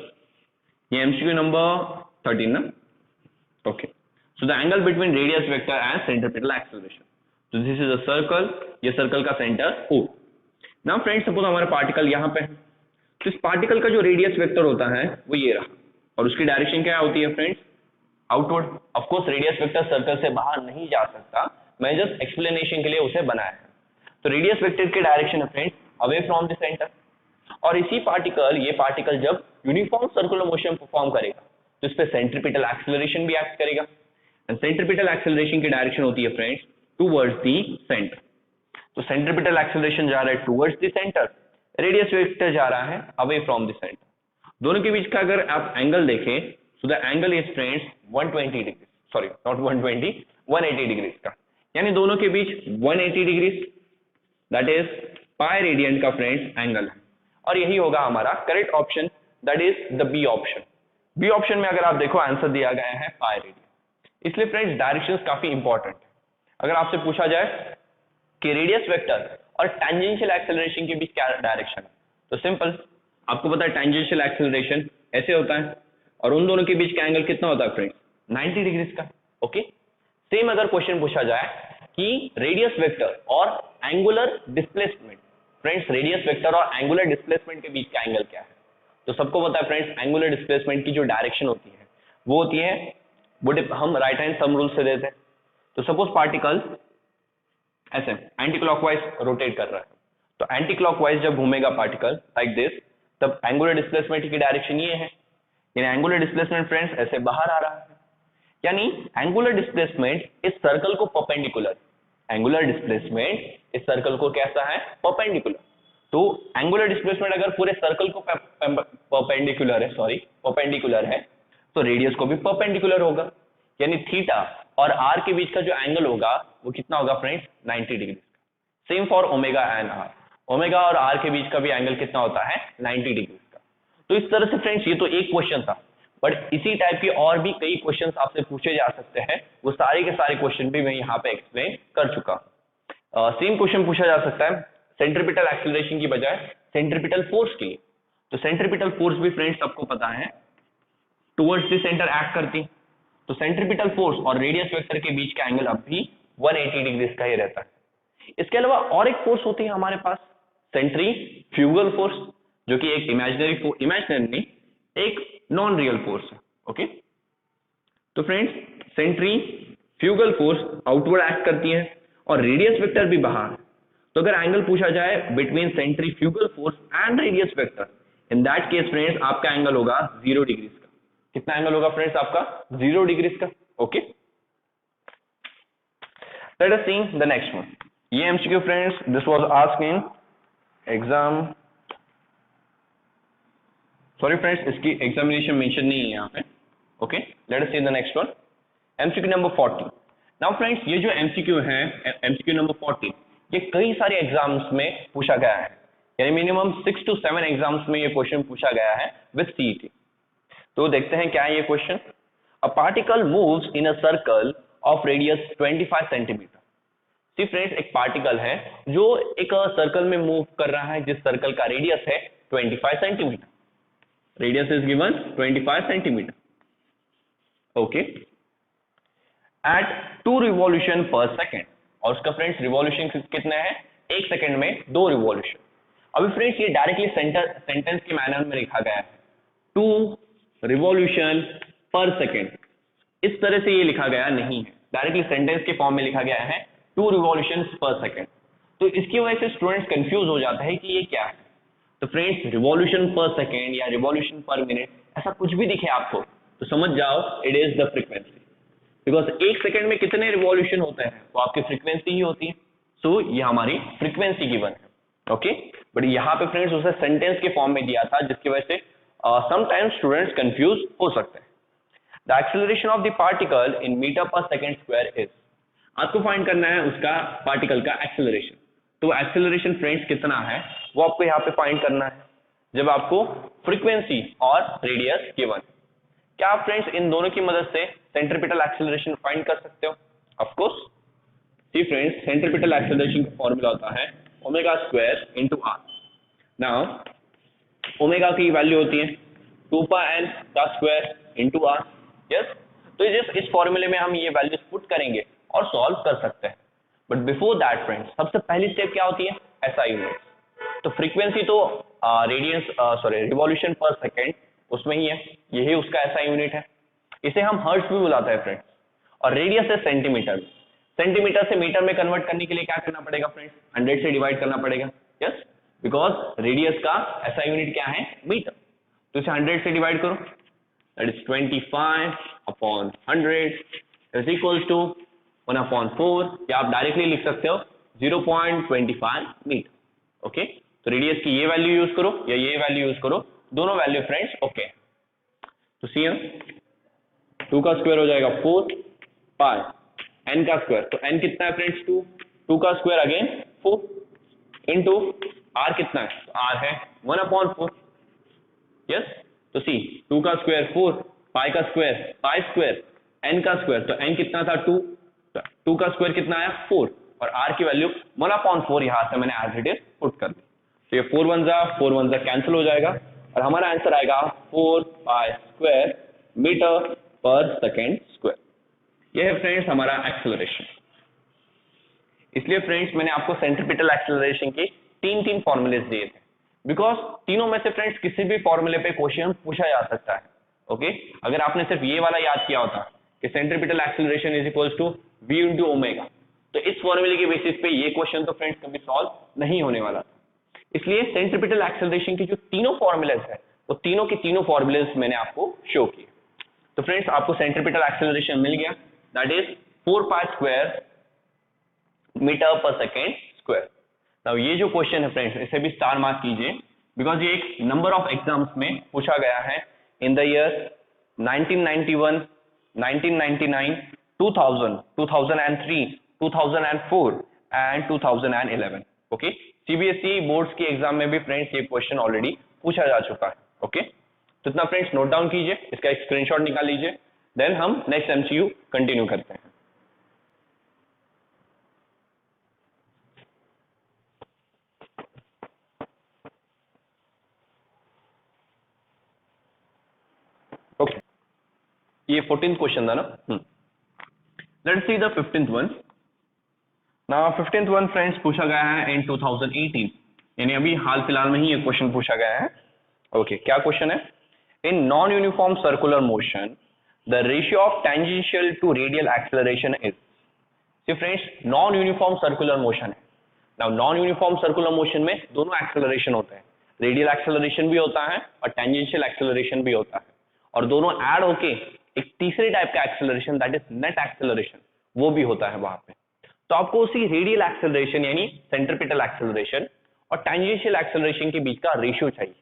ये एमसीक्यू नंबर 13 ना। Okay, so the angle between radius vector and centripetal acceleration, तो दिस इज अ सर्कल, ये सर्कल का centre O। Now friends suppose हमारा पार्टिकल यहाँ पे है, तो इस पार्टिकल का जो रेडियस वेक्टर होता है वो ये रहा, और उसकी डायरेक्शन क्या होती है friends? Outward. Of course radius vector circle से बाहर नहीं जा सकता, मैं जस्ट एक्सप्लेनेशन के लिए उसे बनाया है। तो रेडियस वेक्टर की डायरेक्शन है friends away from the centre, और इसी पार्टिकल, ये पार्टिकल जब यूनिफॉर्म सर्कुलर मोशन परफॉर्म करेगा तो इस पे सेंट्रीपिटल एक्सेलरेशन भी एक्ट करेगा, एंड सेंट्रीपिटल एक्सेलरेशन की डायरेक्शन होती है फ्रेंड्स टुवर्ड्स द सेंटर। तो सेंट्रीपिटल एक्सेलरेशन जा रहा है towards the centre, radius vector जा रहा है अवे फ्रॉम द सेंटर। दोनों के बीच का अगर आप एंगल देखें, so the angle is friends 120 degree, sorry not 120, 180 degrees का, यानी दोनों के बीच 180 degrees, that is pi radian का फ्रेंड्स एंगल है, और यही होगा हमारा correct option, that is the B option. B option में अगर आप देखो आंसर दिया गया है पाई रेडियन। इसलिए फ्रेंड्स डायरेक्शंस काफी इंपॉर्टेंट है। अगर आपसे पूछा जाए कि रेडियस वेक्टर और टेंजेंशियल एक्सेलरेशन के बीच क्या डायरेक्शन है, तो सिंपल, आपको पता है टेंजेंशियल एक्सेलरेशन ऐसे होता है, और उन दोनों के बीच का एंगल कितना होता है फ्रेंड्स? 90 डिग्रीज का। ओके, सेम अगर क्वेश्चन पूछा जाए कि रेडियस वेक्टर और angular displacement, friends radius vector और एंगुलर डिस्प्लेसमेंट के बीच का एंगल क्या है? तो सबको पता है फ्रेंड्स एंगुलर डिस्प्लेसमेंट की जो डायरेक्शन होती है वो होती है, वो हम राइट हैंड थंब रूल से देते हैं। तो सपोज पार्टिकल ऐसे एंटी क्लॉकवाइज रोटेट कर रहा है, तो एंटी क्लॉकवाइज जब घूमेगा पार्टिकल लाइक दिस, तब एंगुलर डिस्प्लेसमेंट की डायरेक्शन ये है, यानी एंगुलर डिस्प्लेसमेंट फ्रेंड्स ऐसे बाहर आ रहा है, यानी एंगुलर डिस्प्लेसमेंट इस सर्कल को परपेंडिकुलर, एंगुलर डिस्प्लेसमेंट इस सर्कल को कैसा है? परपेंडिकुलर। तो एंगुलर डिस्प्लेसमेंट अगर पूरे सर्कल को परपेंडिकुलर है, सॉरी परपेंडिकुलर है, तो रेडियस को भी परपेंडिकुलर होगा, यानी थीटा और आर के बीच का जो एंगल होगा वो कितना होगा friends? 90 degree. Same for omega and r, omega और आर के बीच का भी एंगल कितना होता है? 90 डिग्री का। तो इस तरह से फ्रेंड्स ये तो एक क्वेश्चन था, बट इसी टाइप के और भी कई क्वेश्चंस आपसे पूछे जा सकते हैं, वो सारे के सारे क्वेश्चन भी मैं यहाँ पे एक्सप्लेन कर चुका। सेम क्वेश्चन पूछा जा सकता है सेंट्रीपिटल एक्सेलरेशन की बजाय सेंट्रीपिटल फोर्स के लिए। तो सेंट्रीपिटल फोर्स भी फ्रेंड्स सबको पता है टुवर्ड्स द सेंटर एक्ट करती, तो सेंट्रीपिटल फोर्स और रेडियस वेक्टर के बीच का एंगल अब भी 180 डिग्री का ही रहता है। इसके अलावा और एक फोर्स होती है हमारे पास, सेंट्रीफ्यूगल फोर्स, जो कि एक इमेजिनरी नहीं, एक नॉन रियल फोर्स है। ओके, तो friends centrifugal force outward act करती है और रेडियस वेक्टर भी बाहर। तो अगर एंगल पूछा जाए between centrifugal force and radius vector, in that case friends आपका एंगल होगा 0 डिग्री का। कितना एंगल होगा फ्रेंड्स आपका? 0 डिग्री का। Okay, let us see the next one. ये MCQ friends this was asked in exam, sorry friends इसकी examination mention नहीं है यहाँ पे। Okay, let us see the next one, MCQ number 40। Now friends ये जो एमसीक्यू है, एमसीक्यू नंबर 40, ये कई सारे एग्जाम्स में पूछा गया है, यानी मिनिमम 6 to 7 एग्जाम्स में ये क्वेश्चन पूछा गया है विद सीईटी। तो देखते हैं क्या है ये question. A particle moves in a circle of radius 25 centimetre. See friends, एक पार्टिकल है जो एक सर्कल में मूव कर रहा है, जिस सर्कल का रेडियस है 25 centimetre. Radius is given 25 centimetre, okay, at 2 revolution per second. और उसका फ्रेंड्स रिवॉल्यूशन कितने हैं? 1 सेकेंड में 2 रिवॉल्यूशन। अभी फ्रेंड्स ये डायरेक्टली सेंटेंस के मैनर में लिखा गया है, 2 रिवॉल्यूशन पर सेकेंड। इस तरह से ये लिखा गया नहीं है, डायरेक्टली सेंटेंस के फॉर्म में लिखा गया है 2 रिवॉल्यूशन पर सेकेंड। तो इसकी वजह से स्टूडेंट्स कंफ्यूज हो जाता है कि ये क्या है। तो फ्रेंड्स रिवॉल्यूशन पर सेकेंड या रिवॉल्यूशन पर मिनट ऐसा कुछ भी दिखे आपको तो समझ जाओ it is the frequency, because 1 second में कितने रिवॉल्यूशन होते हैं वो आपकी फ्रीक्वेंसी ही होती है। सो ये हमारी फ्रीक्वेंसी गिवन है, ओके। बट यहाँ पे फ्रेंड्स उसे सेंटेंस के फॉर्म में दिया था, जिसकी वजह से समटाइम्स स्टूडेंट्स कंफ्यूज हो सकते हैं। The acceleration of the particle in metre per second square is, आपको फाइंड करना है उसका पार्टिकल का एक्सेलरेशन। तो एक्सेलरेशन फ्रेंड्स कितना है वो आपको यहाँ पे फाइंड करना है, जब आपको फ्रीक्वेंसी और रेडियस गिवन। क्या आप फ्रेंड्स इन दोनों की मदद से सेंट्रीपिटल एक्सेलरेशन फाइंड कर सकते हो? Of course. See friends, centripetal acceleration का फॉर्मूला होता है omega square into r. Now omega की वैल्यू होती है 2πn का स्क्वायर इनटू आर। यस, तो इस फॉर्मूले में हम ये वैल्यूज पुट करेंगे और सॉल्व कर सकते हैं। बट बिफोर दैट फ्रेंड्स, सबसे पहली स्टेप क्या होती है? SI unit. तो फ्रीक्वेंसी तो रिवॉल्यूशन पर सेकेंड उसमें ही है, यही उसका एसआई यूनिट है। इसे हम हर्ट्ज भी बुलाते हैं फ्रेंड्स। और रेडियस है सेंटीमीटर। सेंटीमीटर से मीटर में कन्वर्ट करने के लिए क्या करना पड़ेगा फ्रेंड्स? 100 से डिवाइड करना पड़ेगा। यस, बिकॉज रेडियस का एसआई यूनिट क्या है? मीटर। तो इसे 100 से डिवाइड करो, that is 25/100 is equals to 1/4, या आप डायरेक्टली लिख सकते हो 0.25 मीटर, ओके। तो रेडियस की ये वैल्यू यूज करो या ये वैल्यू यूज करो, दोनों वैल्यू फ्रेंड्स ओके। तो सी 2 का स्क्वायर हो जाएगा 4 पाई n का स्क्वायर, तो n कितना है फ्रेंड्स? 2 का स्क्वायर अगेन 4 इनटू r कितना है? तो r है 1/4। यस, तो सी 2 का स्क्वायर 4, पाई का स्क्वायर पाई स्क्वायर, n का स्क्वायर, तो n कितना था? 2, 2 का स्क्वायर कितना आया? 4, और r की वैल्यू 1/4 यहां से मैंने एज इट इज पुट कर दी। तो ये 4 1 जा कैंसिल हो जाएगा और हमारा आंसर आएगा 4 pi square metre per second square. यह है फ्रेंड्स हमारा एक्सेलरेशन। इसलिए फ्रेंड्स मैंने आपको सेंट्रीपिटल एक्सेलरेशन के 3 फॉर्मूलेस दिए थे, बिकॉज तीनों में से फ्रेंड्स किसी भी फॉर्मूले पे क्वेश्चन पूछा जा सकता है, ओके। अगर आपने सिर्फ ये वाला याद किया होता कि centripetal acceleration is equals to v into omega, तो इस फॉर्मूले के बेसिस पे ये क्वेश्चन तो फ्रेंड्स कभी सॉल्व नहीं होने वाला था। इसलिए सेंट्रीपिटल एक्सेलरेशन की जो तीनों फॉर्मूलेस है वो तीनों के तीनों फॉर्मूलेस मैंने आपको शो किए। तो फ्रेंड्स आपको सेंट्रीपिटल एक्सेलरेशन मिल गया, that is 4 pi square metre per second square. Now ये जो क्वेश्चन है फ्रेंड्स इसे भी स्टार मार्क कीजिए, बिकॉज ये एक नंबर ऑफ एग्जाम्स में पूछा गया है in the year 1991, 1999, 2000, 2003, 2004 and 2011, okay. CBSE boards की एग्जाम में भी फ्रेंड्स ये क्वेश्चन ऑलरेडी पूछा जा चुका है, ओके। तो इतना फ्रेंड्स नोट डाउन कीजिए, इसका एक स्क्रीनशॉट निकाल लीजिए, देन हम नेक्स्ट एमसीक्यू कंटिन्यू करते हैं। ओके, ये 14th क्वेश्चन था ना। Let's see the 15th one. Now 15th one friends पूछा गया है इन 2018, यानी अभी हाल फिलहाल में ही ये क्वेश्चन पूछा गया है, ओके। क्या क्वेश्चन है? In non uniform circular motion the ratio of tangential to radial acceleration is. See friends non uniform circular motion है। Now non uniform circular motion में दोनों एक्सेलरेशन होते हैं, रेडियल एक्सेलरेशन भी होता है और टेंजेंशियल एक्सेलरेशन भी होता है, और दोनों ऐड होके एक तीसरे टाइप का acceleration that is net acceleration वो भी होता है वहां पे। तो आपको उसी रेडियल एक्सेलरेशन यानी सेंट्रीपिटल एक्सेलरेशन और टेंजेंशियल एक्सेलरेशन के बीच का रेशियो चाहिए।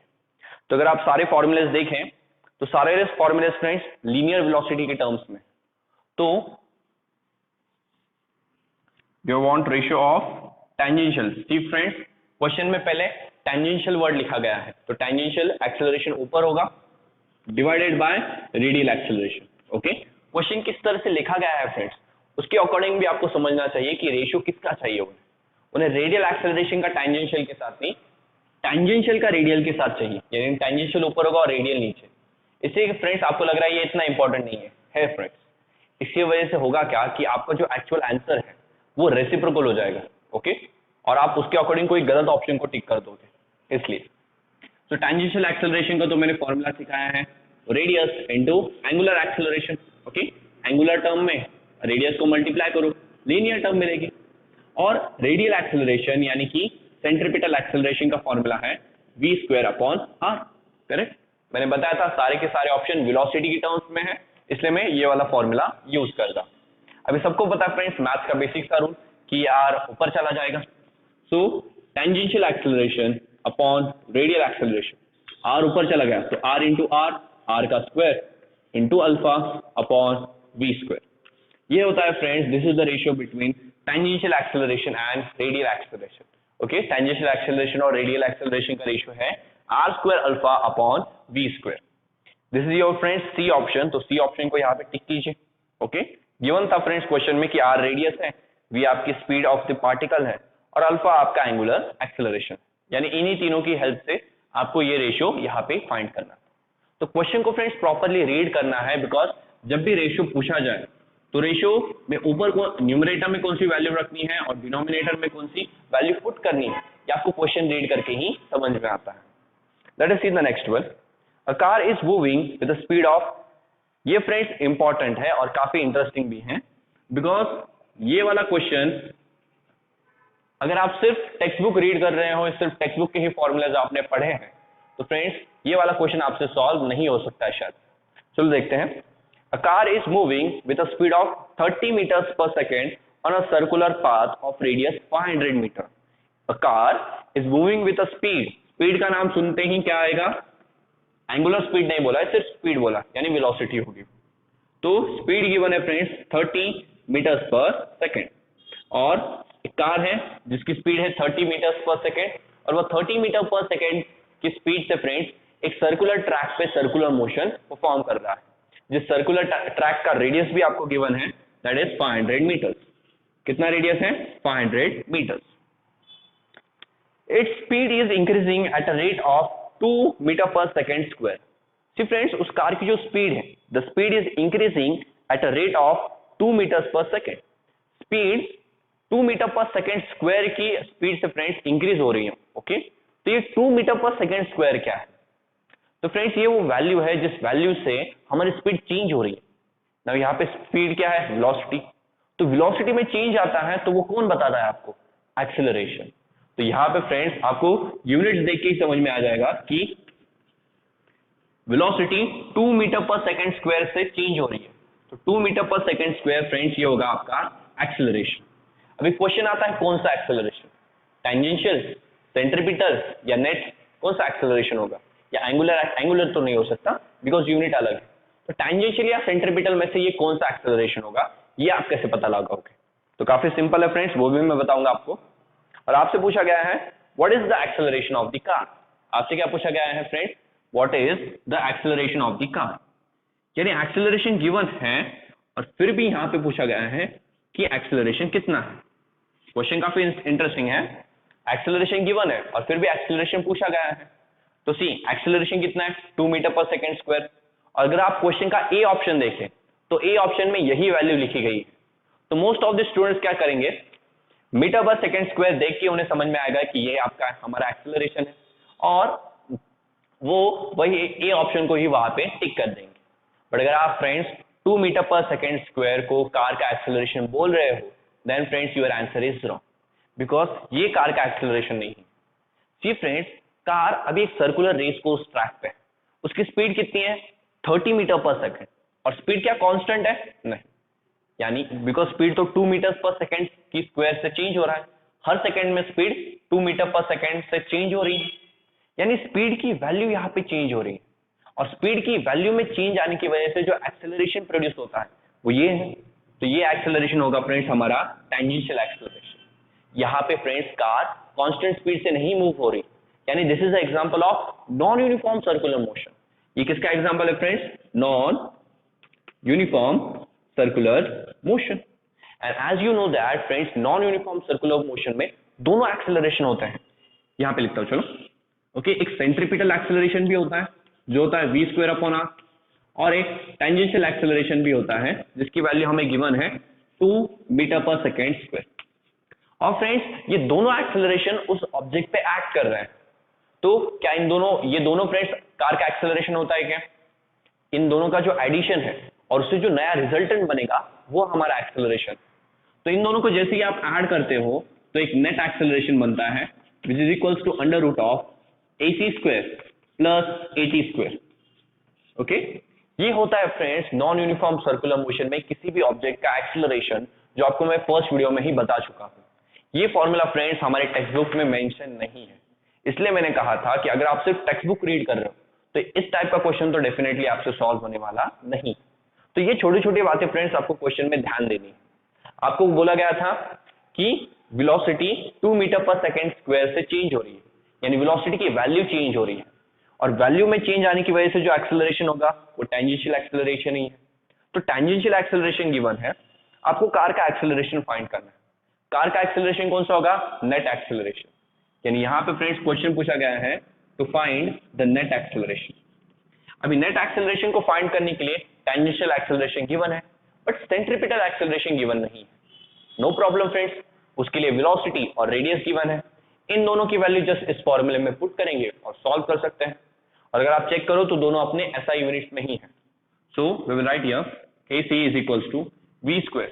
तो अगर आप सारे फॉर्मूलेस देखें तो सारे फॉर्मूलेस फ्रेंड्स लीनियर वेलोसिटी के टर्म्स में, तो you want ratio of tangential. See friends, question में पहले टेंजेंशियल वर्ड लिखा गया है, तो टेंजेंशियल एक्सेलरेशन ऊपर होगा divided by radial acceleration. Okay, question किस तरह से लिखा गया है फ्रेंड्स, उसके अकॉर्डिंग भी आपको समझना चाहिए कि रेशियो किसका चाहिए। उन्हें रेडियल एक्सेलरेशन का टेंजेंशियल के साथ नहीं, टेंजेंशियल का रेडियल के साथ चाहिए, यानी टेंजेंशियल ऊपर होगा और रेडियल नीचे। इसलिए फ्रेंड्स आपको लग रहा है ये इतना इंपॉर्टेंट नहीं है फ्रेंड्स। इसकी वजह से होगा क्या कि आपका जो एक्चुअल आंसर है वो रेसिप्रोकल हो जाएगा। ओके, और आप उसके अकॉर्डिंग कोई गलत ऑप्शन को टिक कर दोगे। इसलिए तो टेंजेंशियल एक्सेलरेशन का तो मैंने फॉर्मूला सिखाया है, radius into angular acceleration. Okay, angular term में रेडियस को मल्टीप्लाई करो, लीनियर टर्म मिलेगी। और रेडियल एक्सेलरेशन यानी कि सेंट्रीपिटल एक्सेलरेशन का फॉर्मूला है v²/r। करेक्ट, मैंने बताया था सारे के सारे ऑप्शन वेलोसिटी की टर्म्स में है, इसलिए मैं ये वाला फॉर्मूला यूज करता। अभी सबको पता है फ्रेंड्स मैथ्स का बेसिक का रूल कि r ऊपर चला जाएगा, so tangential acceleration upon radial acceleration, r ऊपर चला गया तो r इंटू r का square into alpha upon v²। ये होता है friends, this is the ratio between tangential acceleration and radial acceleration. Okay, tangential acceleration और रेडियल एक्सेलरेशन का रेशियो है r² alpha upon v²। This is your friends C option, तो C option को यहाँ पे टिक कीजिए। ओके, गिवन था friends question में कि r रेडियस है, v आपकी स्पीड ऑफ द पार्टिकल है और अल्फा आपका एंगुलर एक्सेलरेशन, यानी इन्हीं तीनों की हेल्प से आपको ये रेशियो यहाँ पे फाइंड करना। तो क्वेश्चन को फ्रेंड्स प्रॉपरली रीड करना है, बिकॉज जब भी रेशियो पूछा जाए तो रेशियो में ऊपर को न्यूमरेटर में कौन सी वैल्यू रखनी है और डिनोमिनेटर में कौन सी वैल्यू पुट करनी है, ये आपको क्वेश्चन रीड करके ही समझ में आता है। Late us see the next one. A car is moving with the speed of, ये फ्रेंड्स इंपॉर्टेंट है और काफी इंटरेस्टिंग भी है, बिकॉज ये वाला क्वेश्चन अगर आप सिर्फ टेक्स्ट बुक रीड कर रहे हो, सिर्फ टेक्स्ट बुक के ही फॉर्मूलाज आपने पढ़े हैं, तो फ्रेंड्स ये वाला क्वेश्चन आपसे सॉल्व नहीं हो सकता है शायद। चलो देखते हैं। A car is moving with a speed of 30 meters per second on a circular path of radius 500 meter. A car is moving with a speed. Speed का नाम सुनते ही क्या आएगा? Angular speed नहीं बोला है, सिर्फ speed बोला, यानी velocity होगी। तो speed given है friends 30 meters per second, और एक कार है जिसकी स्पीड है 30 meters per second, और वो 30 meter per second की स्पीड से फ्रेंड्स एक सर्कुलर ट्रैक पे सर्कुलर मोशन परफॉर्म कर रहा है, जिस सर्कुलर ट्रैक का रेडियस भी आपको गिवन है, दैट इज 500 मीटर्स। कितना रेडियस है? 500 metres. Its speed is increasing at a rate of 2 metre per second square. See friends, उस कार की जो स्पीड है, the speed is increasing at a rate of 2 metres per second. Speed 2 metre per second square की speed से friends increase हो रही है। Okay, तो ये 2 मीटर पर सेकेंड स्क्वायर क्या है? तो फ्रेंड्स ये वो वैल्यू है जिस वैल्यू से हमारी स्पीड चेंज हो रही है ना। यहाँ पे स्पीड क्या है? वेलोसिटी। तो वेलोसिटी में चेंज आता है तो वो कौन बताता है आपको? एक्सेलरेशन। तो यहाँ पे फ्रेंड्स आपको यूनिट्स देख के ही समझ में आ जाएगा कि velocity 2 metre per second square से चेंज हो रही है, तो 2 metre per second square friends ये होगा आपका एक्सेलरेशन। अभी क्वेश्चन आता है कौन सा एक्सेलरेशन? टेंजेंशियल, सेंट्रीपिटल या नेट? कौन सा एक्सेलरेशन होगा? या एंगुलर तो नहीं हो सकता बिकॉज यूनिट अलग है। तो टेंजेंशियल या सेंट्रीपिटल में से ये कौन सा एक्सेलरेशन होगा, ये आप कैसे पता लगाओगे? तो काफी सिंपल है फ्रेंड्स, वो भी मैं बताऊंगा आपको। और आपसे पूछा गया है what is the acceleration of the car. आपसे क्या पूछा गया है friends? What is the acceleration of the car, यानी एक्सेलरेशन गिवन है और फिर भी यहां पे पूछा गया है कि एक्सेलरेशन कितना है। क्वेश्चन काफी इंटरेस्टिंग है, एक्सेलरेशन गिवन है और फिर भी एक्सेलरेशन पूछा गया है। तो सी एक्सेलरेशन कितना है? 2 मीटर पर सेकेंड स्क्वायर। और अगर आप क्वेश्चन का ए ऑप्शन देखें तो ए ऑप्शन में यही वैल्यू लिखी गई है। तो मोस्ट ऑफ द स्टूडेंट्स क्या करेंगे? मीटर पर सेकेंड स्क्वायर देख के उन्हें समझ में आएगा कि ये आपका हमारा एक्सेलरेशन है, और वो वही ए ऑप्शन को ही वहां पे टिक कर देंगे। बट अगर आप friends 2 metre per second square को कार का एक्सेलरेशन बोल रहे हो, then friends your answer is wrong, because ये कार का एक्सेलरेशन नहीं है। सी फ्रेंड्स, कार अभी एक सर्कुलर रेस कोर्स ट्रैक पे है, उसकी स्पीड कितनी है? 30 मीटर पर सेकेंड, और स्पीड क्या कांस्टेंट है? नहीं, यानी बिकॉज स्पीड तो 2 मीटर पर सेकेंड की स्क्वायर से चेंज हो रहा है, हर सेकेंड में स्पीड 2 मीटर पर सेकेंड से चेंज हो रही है, यानी स्पीड की वैल्यू यहाँ पे चेंज हो रही है। और स्पीड की वैल्यू में चेंज आने की वजह से जो एक्सेलरेशन प्रोड्यूस होता है वो ये है। तो ये एक्सेलरेशन होगा फ्रेंड्स हमारा टेंजेंशियल एक्सेलरेशन। यहाँ पे फ्रेंड्स कार कांस्टेंट स्पीड से नहीं मूव हो रही, यानी this is the example of non uniform circular motion. ये किसका एग्जांपल है friends? Non uniform circular motion. And as you know that friends, non uniform circular motion में दोनों एक्सेलरेशन होते हैं। यहाँ पे लिखता हूँ चलो, ओके। एक सेंट्रीपिटल एक्सेलरेशन भी होता है जो होता है v² अपॉन r, और एक टेंजेंशियल एक्सेलरेशन भी होता है जिसकी वैल्यू हमें गिवन है 2 मीटर पर सेकेंड स्क्वायर। और फ्रेंड्स ये दोनों एक्सेलरेशन उस ऑब्जेक्ट पे एक्ट कर रहे हैं, तो क्या ये दोनों फ्रेंड्स कार का एक्सेलरेशन होता है क्या? इन दोनों का जो एडिशन है और उससे जो नया रिजल्टेंट बनेगा वो हमारा एक्सेलरेशन। तो इन दोनों को जैसे ही आप ऐड करते हो तो एक नेट एक्सेलरेशन बनता है which is equals to under root of AC² plus AT²। Okay, ये होता है friends non uniform circular motion में किसी भी ऑब्जेक्ट का एक्सेलरेशन, जो आपको मैं फर्स्ट वीडियो में ही बता चुका हूं। ये फॉर्मूला फ्रेंड्स हमारे टेक्स्ट बुक में मेंशन नहीं है, इसलिए मैंने कहा था कि अगर आप सिर्फ टेक्स्ट बुक रीड कर रहे हो तो इस टाइप का क्वेश्चन तो डेफिनेटली आपसे सॉल्व होने वाला नहीं। तो ये छोटी छोटी बातें फ्रेंड्स आपको क्वेश्चन में ध्यान देनी। आपको बोला गया था कि velocity 2 metre per second square से चेंज हो रही है, यानी वेलोसिटी की वैल्यू चेंज हो रही है, और वैल्यू में चेंज आने की वजह से जो एक्सेलरेशन होगा वो टेंजेंशियल एक्सेलरेशन ही है। तो टेंजेंशियल एक्सेलरेशन गिवन है, आपको कार का एक्सेलरेशन फाइंड करना है। कार का एक्सेलरेशन कौन सा होगा? Net acceleration. यानी यहां पे फ्रेंड्स क्वेश्चन पूछा गया है to find the net acceleration. अभी नेट एक्सेलरेशन को फाइंड करने के लिए टेंजेंशियल एक्सेलरेशन गिवन है, बट सेंट्रीपिटल एक्सेलरेशन गिवन नहीं है। नो प्रॉब्लम फ्रेंड्स, उसके लिए वेलोसिटी और रेडियस गिवन है। इन दोनों की वैल्यू जस्ट इस फॉर्मूले में पुट करेंगे और सॉल्व कर सकते हैं। और अगर आप चेक करो तो दोनों अपने SI यूनिट्स में ही है। So we will write here AC is equals to v²,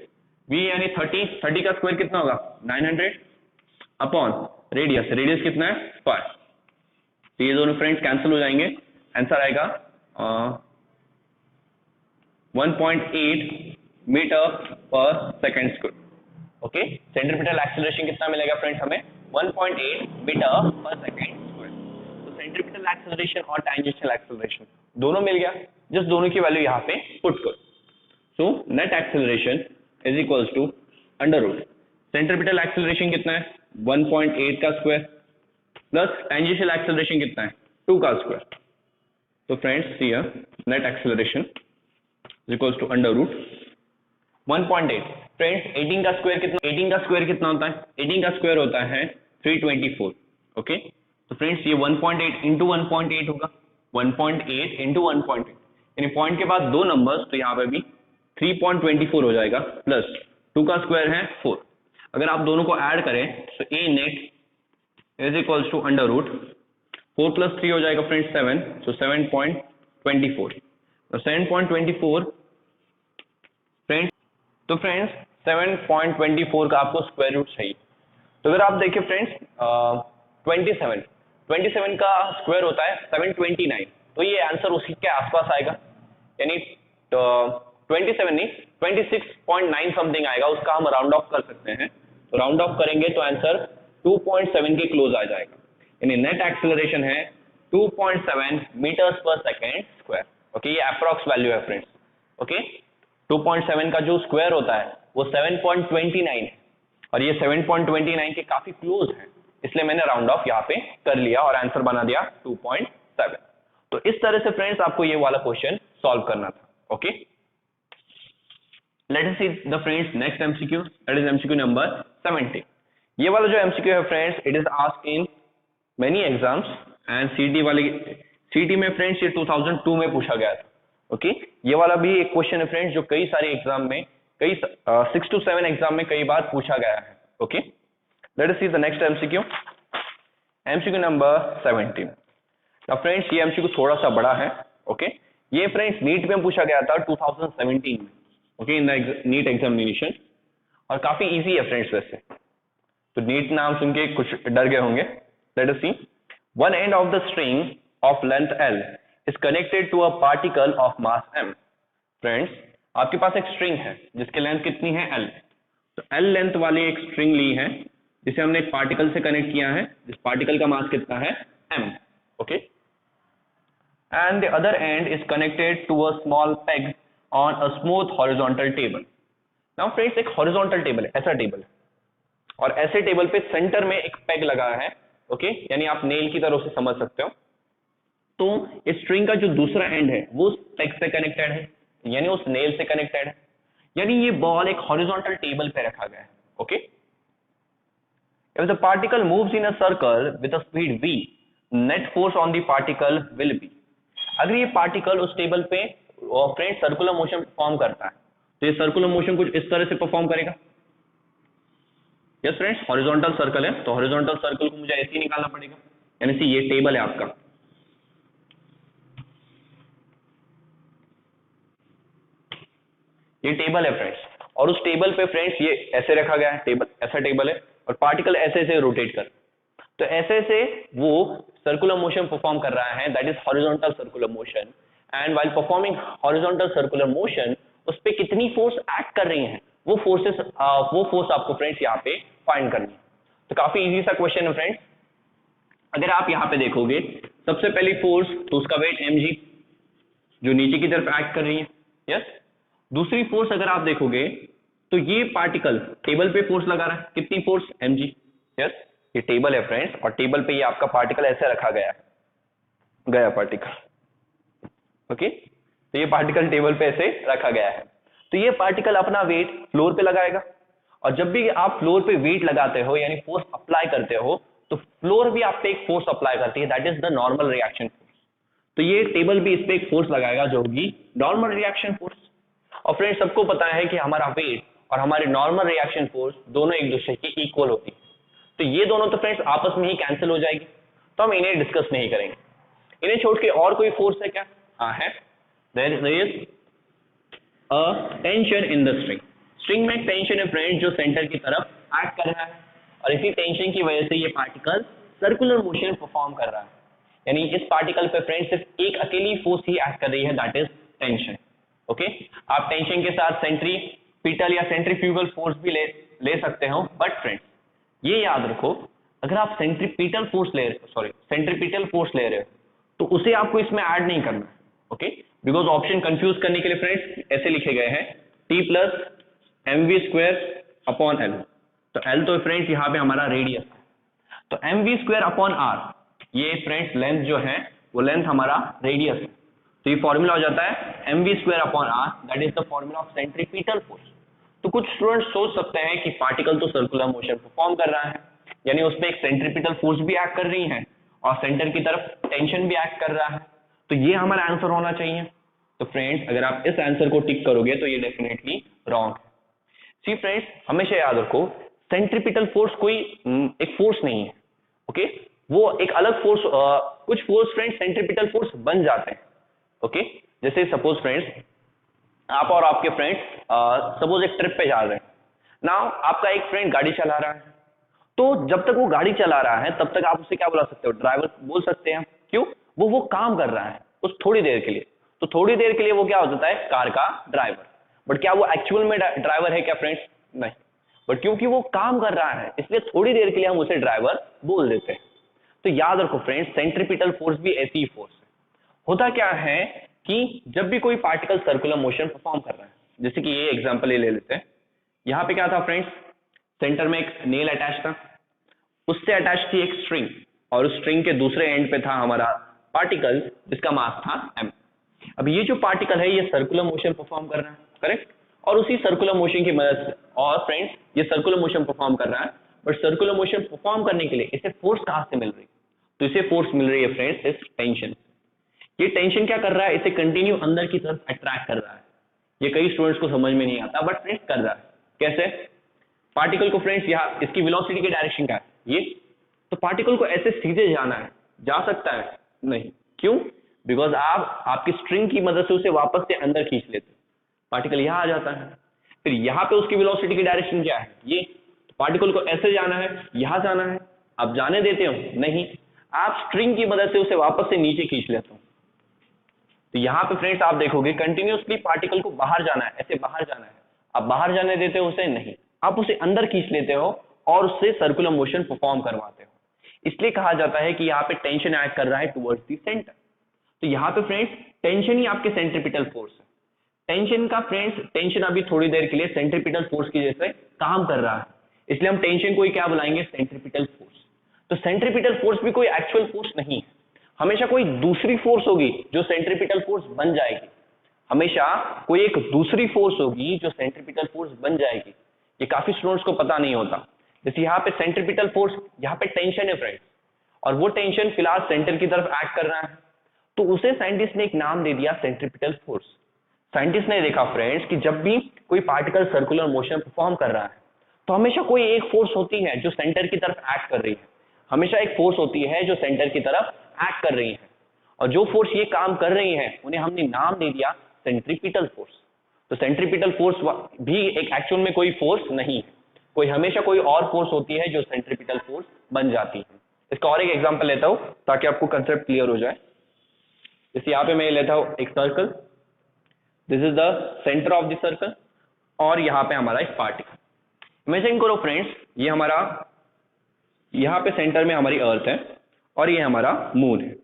v यानी 30 का स्क्वायर कितना होगा? 900 अपॉन रेडियस कितना है? 5। तो ये दोनों फ्रेंड्स कैंसिल हो जाएंगे, आंसर आएगा 1.8 metre per second square. Okay, centripetal acceleration कितना मिलेगा फ्रेंड्स हमें? 1.8 मीटर पर सेकेंड स्क्वायर। तो सेंट्रीपिटल एक्सेलरेशन और टेंजेंशियल एक्सेलरेशन दोनों मिल गया, जस्ट दोनों की वैल्यू यहाँ पे पुट करो। So net acceleration is equals to under root centripetal acceleration कितना है? 1.8 का स्क्वायर प्लस टेंजेंशियल एक्सेलरेशन कितना है? 2 का स्क्वायर। तो friends here net acceleration is equals to under root 1.8। Friends 18 का स्क्वायर कितना होता है? 18 का स्क्वायर होता है 324। ओके, तो फ्रेंड्स ये 1.8 इंटू 1.8 होगा, 1.8 इंटू 1.8, यानी पॉइंट के बाद दो नंबर्स, तो यहाँ पे भी 3.24 हो जाएगा, प्लस 2 का स्क्वायर है 4। अगर आप दोनों को ऐड करें तो a net is equals to under root 4 plus 3 हो जाएगा फ्रेंड्स 7, सो 7.24। तो 7.24 फ्रेंड्स, तो फ्रेंड्स 7.24 का आपको स्क्वायर रूट चाहिए। तो अगर आप देखिए फ्रेंड्स 27 का स्क्वायर होता है 729, तो ये आंसर उसी के आसपास आएगा, यानी 27 नहीं 26.9 समथिंग आएगा, उसका हम राउंड ऑफ कर सकते हैं। तो राउंड ऑफ करेंगे तो आंसर 2.7 के क्लोज आ जाएगा, यानी नेट एक्सेलरेशन है 2.7 metres per second square. Okay, ये अप्रॉक्स वैल्यू है फ्रेंड्स। ओके, 2.7 का जो स्क्वायर होता है वो 7.29 है, और ये 7.29 के काफी क्लोज है, इसलिए मैंने राउंड ऑफ यहाँ पे कर लिया और आंसर बना दिया 2.7। तो इस तरह से फ्रेंड्स आपको ये वाला क्वेश्चन सॉल्व करना था। Okay, let us see the friends next MCQ, that is MCQ number 70। ये वाला जो MCQ है friends, it is asked in many exams and CT में फ्रेंड्स ये 2002 में पूछा गया था। ओके, ये वाला भी एक क्वेश्चन है फ्रेंड्स जो कई सारे एग्जाम में, कई 6 to 7 एग्जाम में कई बार पूछा गया है। Okay, let us see the next MCQ number 17। अब फ्रेंड्स ये MCQ थोड़ा सा बड़ा है। ओके, ये फ्रेंड्स नीट में पूछा गया था 2017 में। Okay, in the NEET examination, और काफी इजी है फ्रेंड्स वैसे, तो नीट नाम सुन के कुछ डर गए होंगे। Let us see, one end of the string of length L is connected to a particle of mass m। Friends आपके पास एक स्ट्रिंग है जिसकी लेंथ कितनी है? L। तो L लेंथ वाली एक स्ट्रिंग ली है जिसे हमने एक पार्टिकल से कनेक्ट किया है, जिस पार्टिकल का मास कितना है? m। Okay, and the other end is connected to a small peg on a smooth horizontal table. Now friends एक हॉरिजॉन्टल टेबल है, ऐसा टेबल है, और ऐसे टेबल पे सेंटर में एक पेग लगा है, ओके, यानी आप नेल की तरह उसे समझ सकते हो। तो इस स्ट्रिंग का जो दूसरा एंड है वो उस पेग से कनेक्टेड है, यानी उस नेल से कनेक्टेड है, यानी ये बॉल एक हॉरिजॉन्टल टेबल पे रखा गया है, okay. If the particle moves in a circle with a speed v, net force on the particle will be। अगर ये पार्टिकल उस टेबल पे फ्रेंड सर्कुलर मोशन परफॉर्म करता है तो ये सर्कुलर मोशन कुछ इस तरह से परफॉर्म करेगा। यस फ्रेंड्स, हॉरिजॉन्टल सर्कल है तो हॉरिजॉन्टल सर्कल को मुझे ऐसे ही निकालना पड़ेगा, यानी सी ये टेबल है आपका, ये टेबल है फ्रेंड्स, और उस टेबल पे फ्रेंड्स ये ऐसे रखा गया है, टेबल ऐसा टेबल है और पार्टिकल ऐसे ऐसे रोटेट कर, तो ऐसे ऐसे वो सर्कुलर मोशन परफॉर्म कर रहा है, that is horizontal circular motion. And while performing horizontal circular motion उस पे कितनी फोर्स एक्ट कर रही है वो फोर्स आपको फ्रेंड्स यहाँ पे फाइंड करनी है। तो काफी इजी सा क्वेश्चन है फ्रेंड्स। अगर आप यहाँ पे देखोगे सबसे पहली फोर्स तो उसका वेट mg जो नीचे की तरफ एक्ट कर रही है, यस। दूसरी फोर्स अगर आप देखोगे तो ये पार्टिकल टेबल पे फोर्स लगा रहा है, कितनी फोर्स mg, यस। ये टेबल है फ्रेंड्स और टेबल पे ये आपका पार्टिकल ऐसे रखा गया है, गया पार्टिकल, ओके। तो ये पार्टिकल टेबल पे ऐसे रखा गया है, तो ये पार्टिकल अपना वेट फ्लोर पे लगाएगा, और जब भी आप फ्लोर पे वेट लगाते हो यानी फोर्स अप्लाई करते हो तो फ्लोर भी आप पे एक फोर्स अप्लाई करती है, that is the normal reaction force. तो ये टेबल भी इस पे एक फोर्स लगाएगा जो होगी नॉर्मल रिएक्शन फोर्स। और फ्रेंड्स सबको पता है कि हमारा वेट और हमारे नॉर्मल रिएक्शन फोर्स दोनों एक दूसरे की इक्वल होती है, तो ये दोनों तो फ्रेंड्स आपस में ही कैंसिल हो जाएगी, तो हम इन्हें डिस्कस नहीं करेंगे। इन्हें छोड़ के और कोई फोर्स है क्या? हाँ है, there is a tension in the string. String में एक टेंशन है फ्रेंड्स जो सेंटर की तरफ एक्ट कर रहा है, और इसी टेंशन की वजह से ये पार्टिकल सर्कुलर मोशन परफॉर्म कर रहा है, यानी इस पार्टिकल पे फ्रेंड्स सिर्फ एक अकेली फोर्स ही एक्ट कर रही है, दैट इज टेंशन, ओके। आप टेंशन के साथ सेंट्रीपिटल या सेंट्रीफ्यूगल फोर्स भी ले सकते हो, बट फ्रेंड्स ये याद रखो अगर आप सेंट्रीपिटल फोर्स ले रहे हो तो उसे आपको इसमें ऐड नहीं करना, ओके, बिकॉज ऑप्शन कंफ्यूज करने के लिए फ्रेंड्स ऐसे लिखे गए हैं T plus mv square upon L. तो एल तो फ्रेंड्स यहाँ पे हमारा रेडियस है, तो mv स्क्वायर अपॉन r, ये फ्रेंड्स लेंथ जो है वो लेंथ हमारा रेडियस है, तो ये फॉर्मूला हो जाता है mv square upon r, that is the formula of centripetal force. तो कुछ स्टूडेंट्स सोच सकते हैं कि पार्टिकल तो सर्कुलर मोशन परफॉर्म कर रहा है, यानी उसमें एक सेंट्रीपिटल फोर्स भी एक्ट कर रही है और सेंटर की तरफ टेंशन भी एक्ट कर रहा है, तो ये हमारा आंसर होना चाहिए। तो फ्रेंड्स अगर आप इस आंसर को टिक करोगे तो ये डेफिनेटली रॉन्ग है। सी फ्रेंड्स हमेशा याद रखो सेंट्रीपिटल फोर्स कोई एक फोर्स नहीं है, ओके, वो एक अलग फोर्स, कुछ फोर्स फ्रेंड्स सेंट्रीपिटल फोर्स बन जाते हैं, ओके। जैसे सपोज फ्रेंड्स आप और आपके फ्रेंड्स सपोज एक ट्रिप पे जा रहे हैं, नाउ आपका एक फ्रेंड गाड़ी चला रहा है, तो जब तक वो गाड़ी चला रहा है तब तक आप उसे क्या बुला सकते हो? ड्राइवर बोल सकते हैं, क्यों? वो काम कर रहा है उस थोड़ी देर के लिए, तो थोड़ी देर के लिए वो क्या हो जाता है? कार का ड्राइवर। बट क्या वो एक्चुअल में ड्राइवर है क्या फ्रेंड्स? नहीं, बट क्योंकि वो काम कर रहा है इसलिए थोड़ी देर के लिए हम उसे ड्राइवर बोल देते हैं। तो याद रखो फ्रेंड्स सेंट्रीपिटल फोर्स भी ऐसी ही फोर्स है। होता क्या है कि जब भी कोई पार्टिकल सर्कुलर मोशन परफॉर्म कर रहा है, जैसे कि ये एग्जांपल ले लेते हैं, यहाँ पे क्या था फ्रेंड्स, सेंटर में एक नेल अटैच था, उससे अटैच थी एक स्ट्रिंग, और उस स्ट्रिंग के दूसरे एंड पे था हमारा पार्टिकल जिसका मास था m। अब ये जो पार्टिकल है ये सर्कुलर मोशन परफॉर्म कर रहा है, करेक्ट, और उसी सर्कुलर मोशन की मदद से, और फ्रेंड्स ये सर्कुलर मोशन परफॉर्म कर रहा है, बट सर्कुलर मोशन परफॉर्म करने के लिए इसे फोर्स कहां से मिल रही है? तो इसे फोर्स मिल रही है फ्रेंड्स इस टेंशन। ये टेंशन क्या कर रहा है? इसे कंटिन्यू अंदर की तरफ अट्रैक्ट कर रहा है। ये कई स्टूडेंट्स को समझ में नहीं आता, बट फ्रेंड्स कर रहा है। कैसे? पार्टिकल को फ्रेंड्स यहाँ इसकी वेलोसिटी की डायरेक्शन क्या है? ये, तो पार्टिकल को ऐसे सीधे जाना है, जा सकता है? नहीं, क्यों? बिकॉज आप आपकी स्ट्रिंग की मदद से उसे वापस से अंदर खींच लेते, पार्टिकल यहाँ आ जाता है। फिर यहाँ पे उसकी वेलोसिटी की डायरेक्शन क्या है? ये, तो पार्टिकल को ऐसे जाना है, यहाँ जाना है, आप जाने देते हो? नहीं, आप स्ट्रिंग की मदद से उसे वापस से नीचे खींच लेते हो। तो यहाँ पे फ्रेंड्स आप देखोगे कंटिन्यूअसली पार्टिकल को बाहर जाना है, ऐसे बाहर जाना है, आप बाहर जाने देते हो उसे? नहीं, आप उसे अंदर खींच लेते हो और उससे सर्कुलर मोशन परफॉर्म करवाते हो। इसलिए कहा जाता है कि यहाँ पे टेंशन एक्ट कर रहा है टुवर्ड्स द सेंटर। तो यहाँ पे फ्रेंड्स टेंशन ही आपके सेंट्रीपिटल फोर्स है। टेंशन का फ्रेंड्स, टेंशन अभी थोड़ी देर के लिए सेंट्रीपिटल फोर्स की जैसे काम कर रहा है, इसलिए हम टेंशन को ही क्या बुलाएंगे, सेंट्रीपिटल फोर्स। तो सेंट्रीपिटल फोर्स भी कोई एक्चुअल फोर्स नहीं है, हमेशा कोई दूसरी फोर्स होगी जो सेंट्रीपिटल फोर्स बन जाएगी, हमेशा कोई एक दूसरी फोर्स होगी जो सेंट्रीपिटल फोर्स बन जाएगी। ये काफी स्टूडेंट्स को पता नहीं होता। जैसे यहाँ पे सेंट्रीपिटल फोर्स, यहाँ पे टेंशन है फ्रेंड्स, और वो टेंशन फिलहाल सेंटर की तरफ एक्ट कर रहा है, तो उसे साइंटिस्ट ने एक नाम दे दिया सेंट्रीपिटल फोर्स। साइंटिस्ट ने देखा फ्रेंड्स कि जब भी कोई पार्टिकल सर्कुलर मोशन परफॉर्म कर रहा है तो हमेशा कोई एक फोर्स होती है जो सेंटर की तरफ एक्ट कर रही है, हमेशा एक फोर्स होती है जो सेंटर की तरफ एक्ट कर रही है, और जो फोर्स ये काम कर रही है उन्हें हमने नाम दे दिया सेंट्रीपिटल फोर्स। तो सेंट्रीपिटल फोर्स भी एक एक्चुअल में कोई फोर्स नहीं है, कोई हमेशा कोई और फोर्स होती है जो सेंट्रीपिटल फोर्स बन जाती है। इसका और एक एग्जांपल लेता हूं ताकि आपको कंसेप्ट क्लियर हो जाए। जैसे यहाँ पे मैं लेता हूं एक circle, this is the centre of the circle, और यहाँ पे हमारा एक पार्टिकल। इमेजिन करो फ्रेंड्स, ये हमारा यहाँ पे सेंटर में हमारी अर्थ है और ये हमारा मून है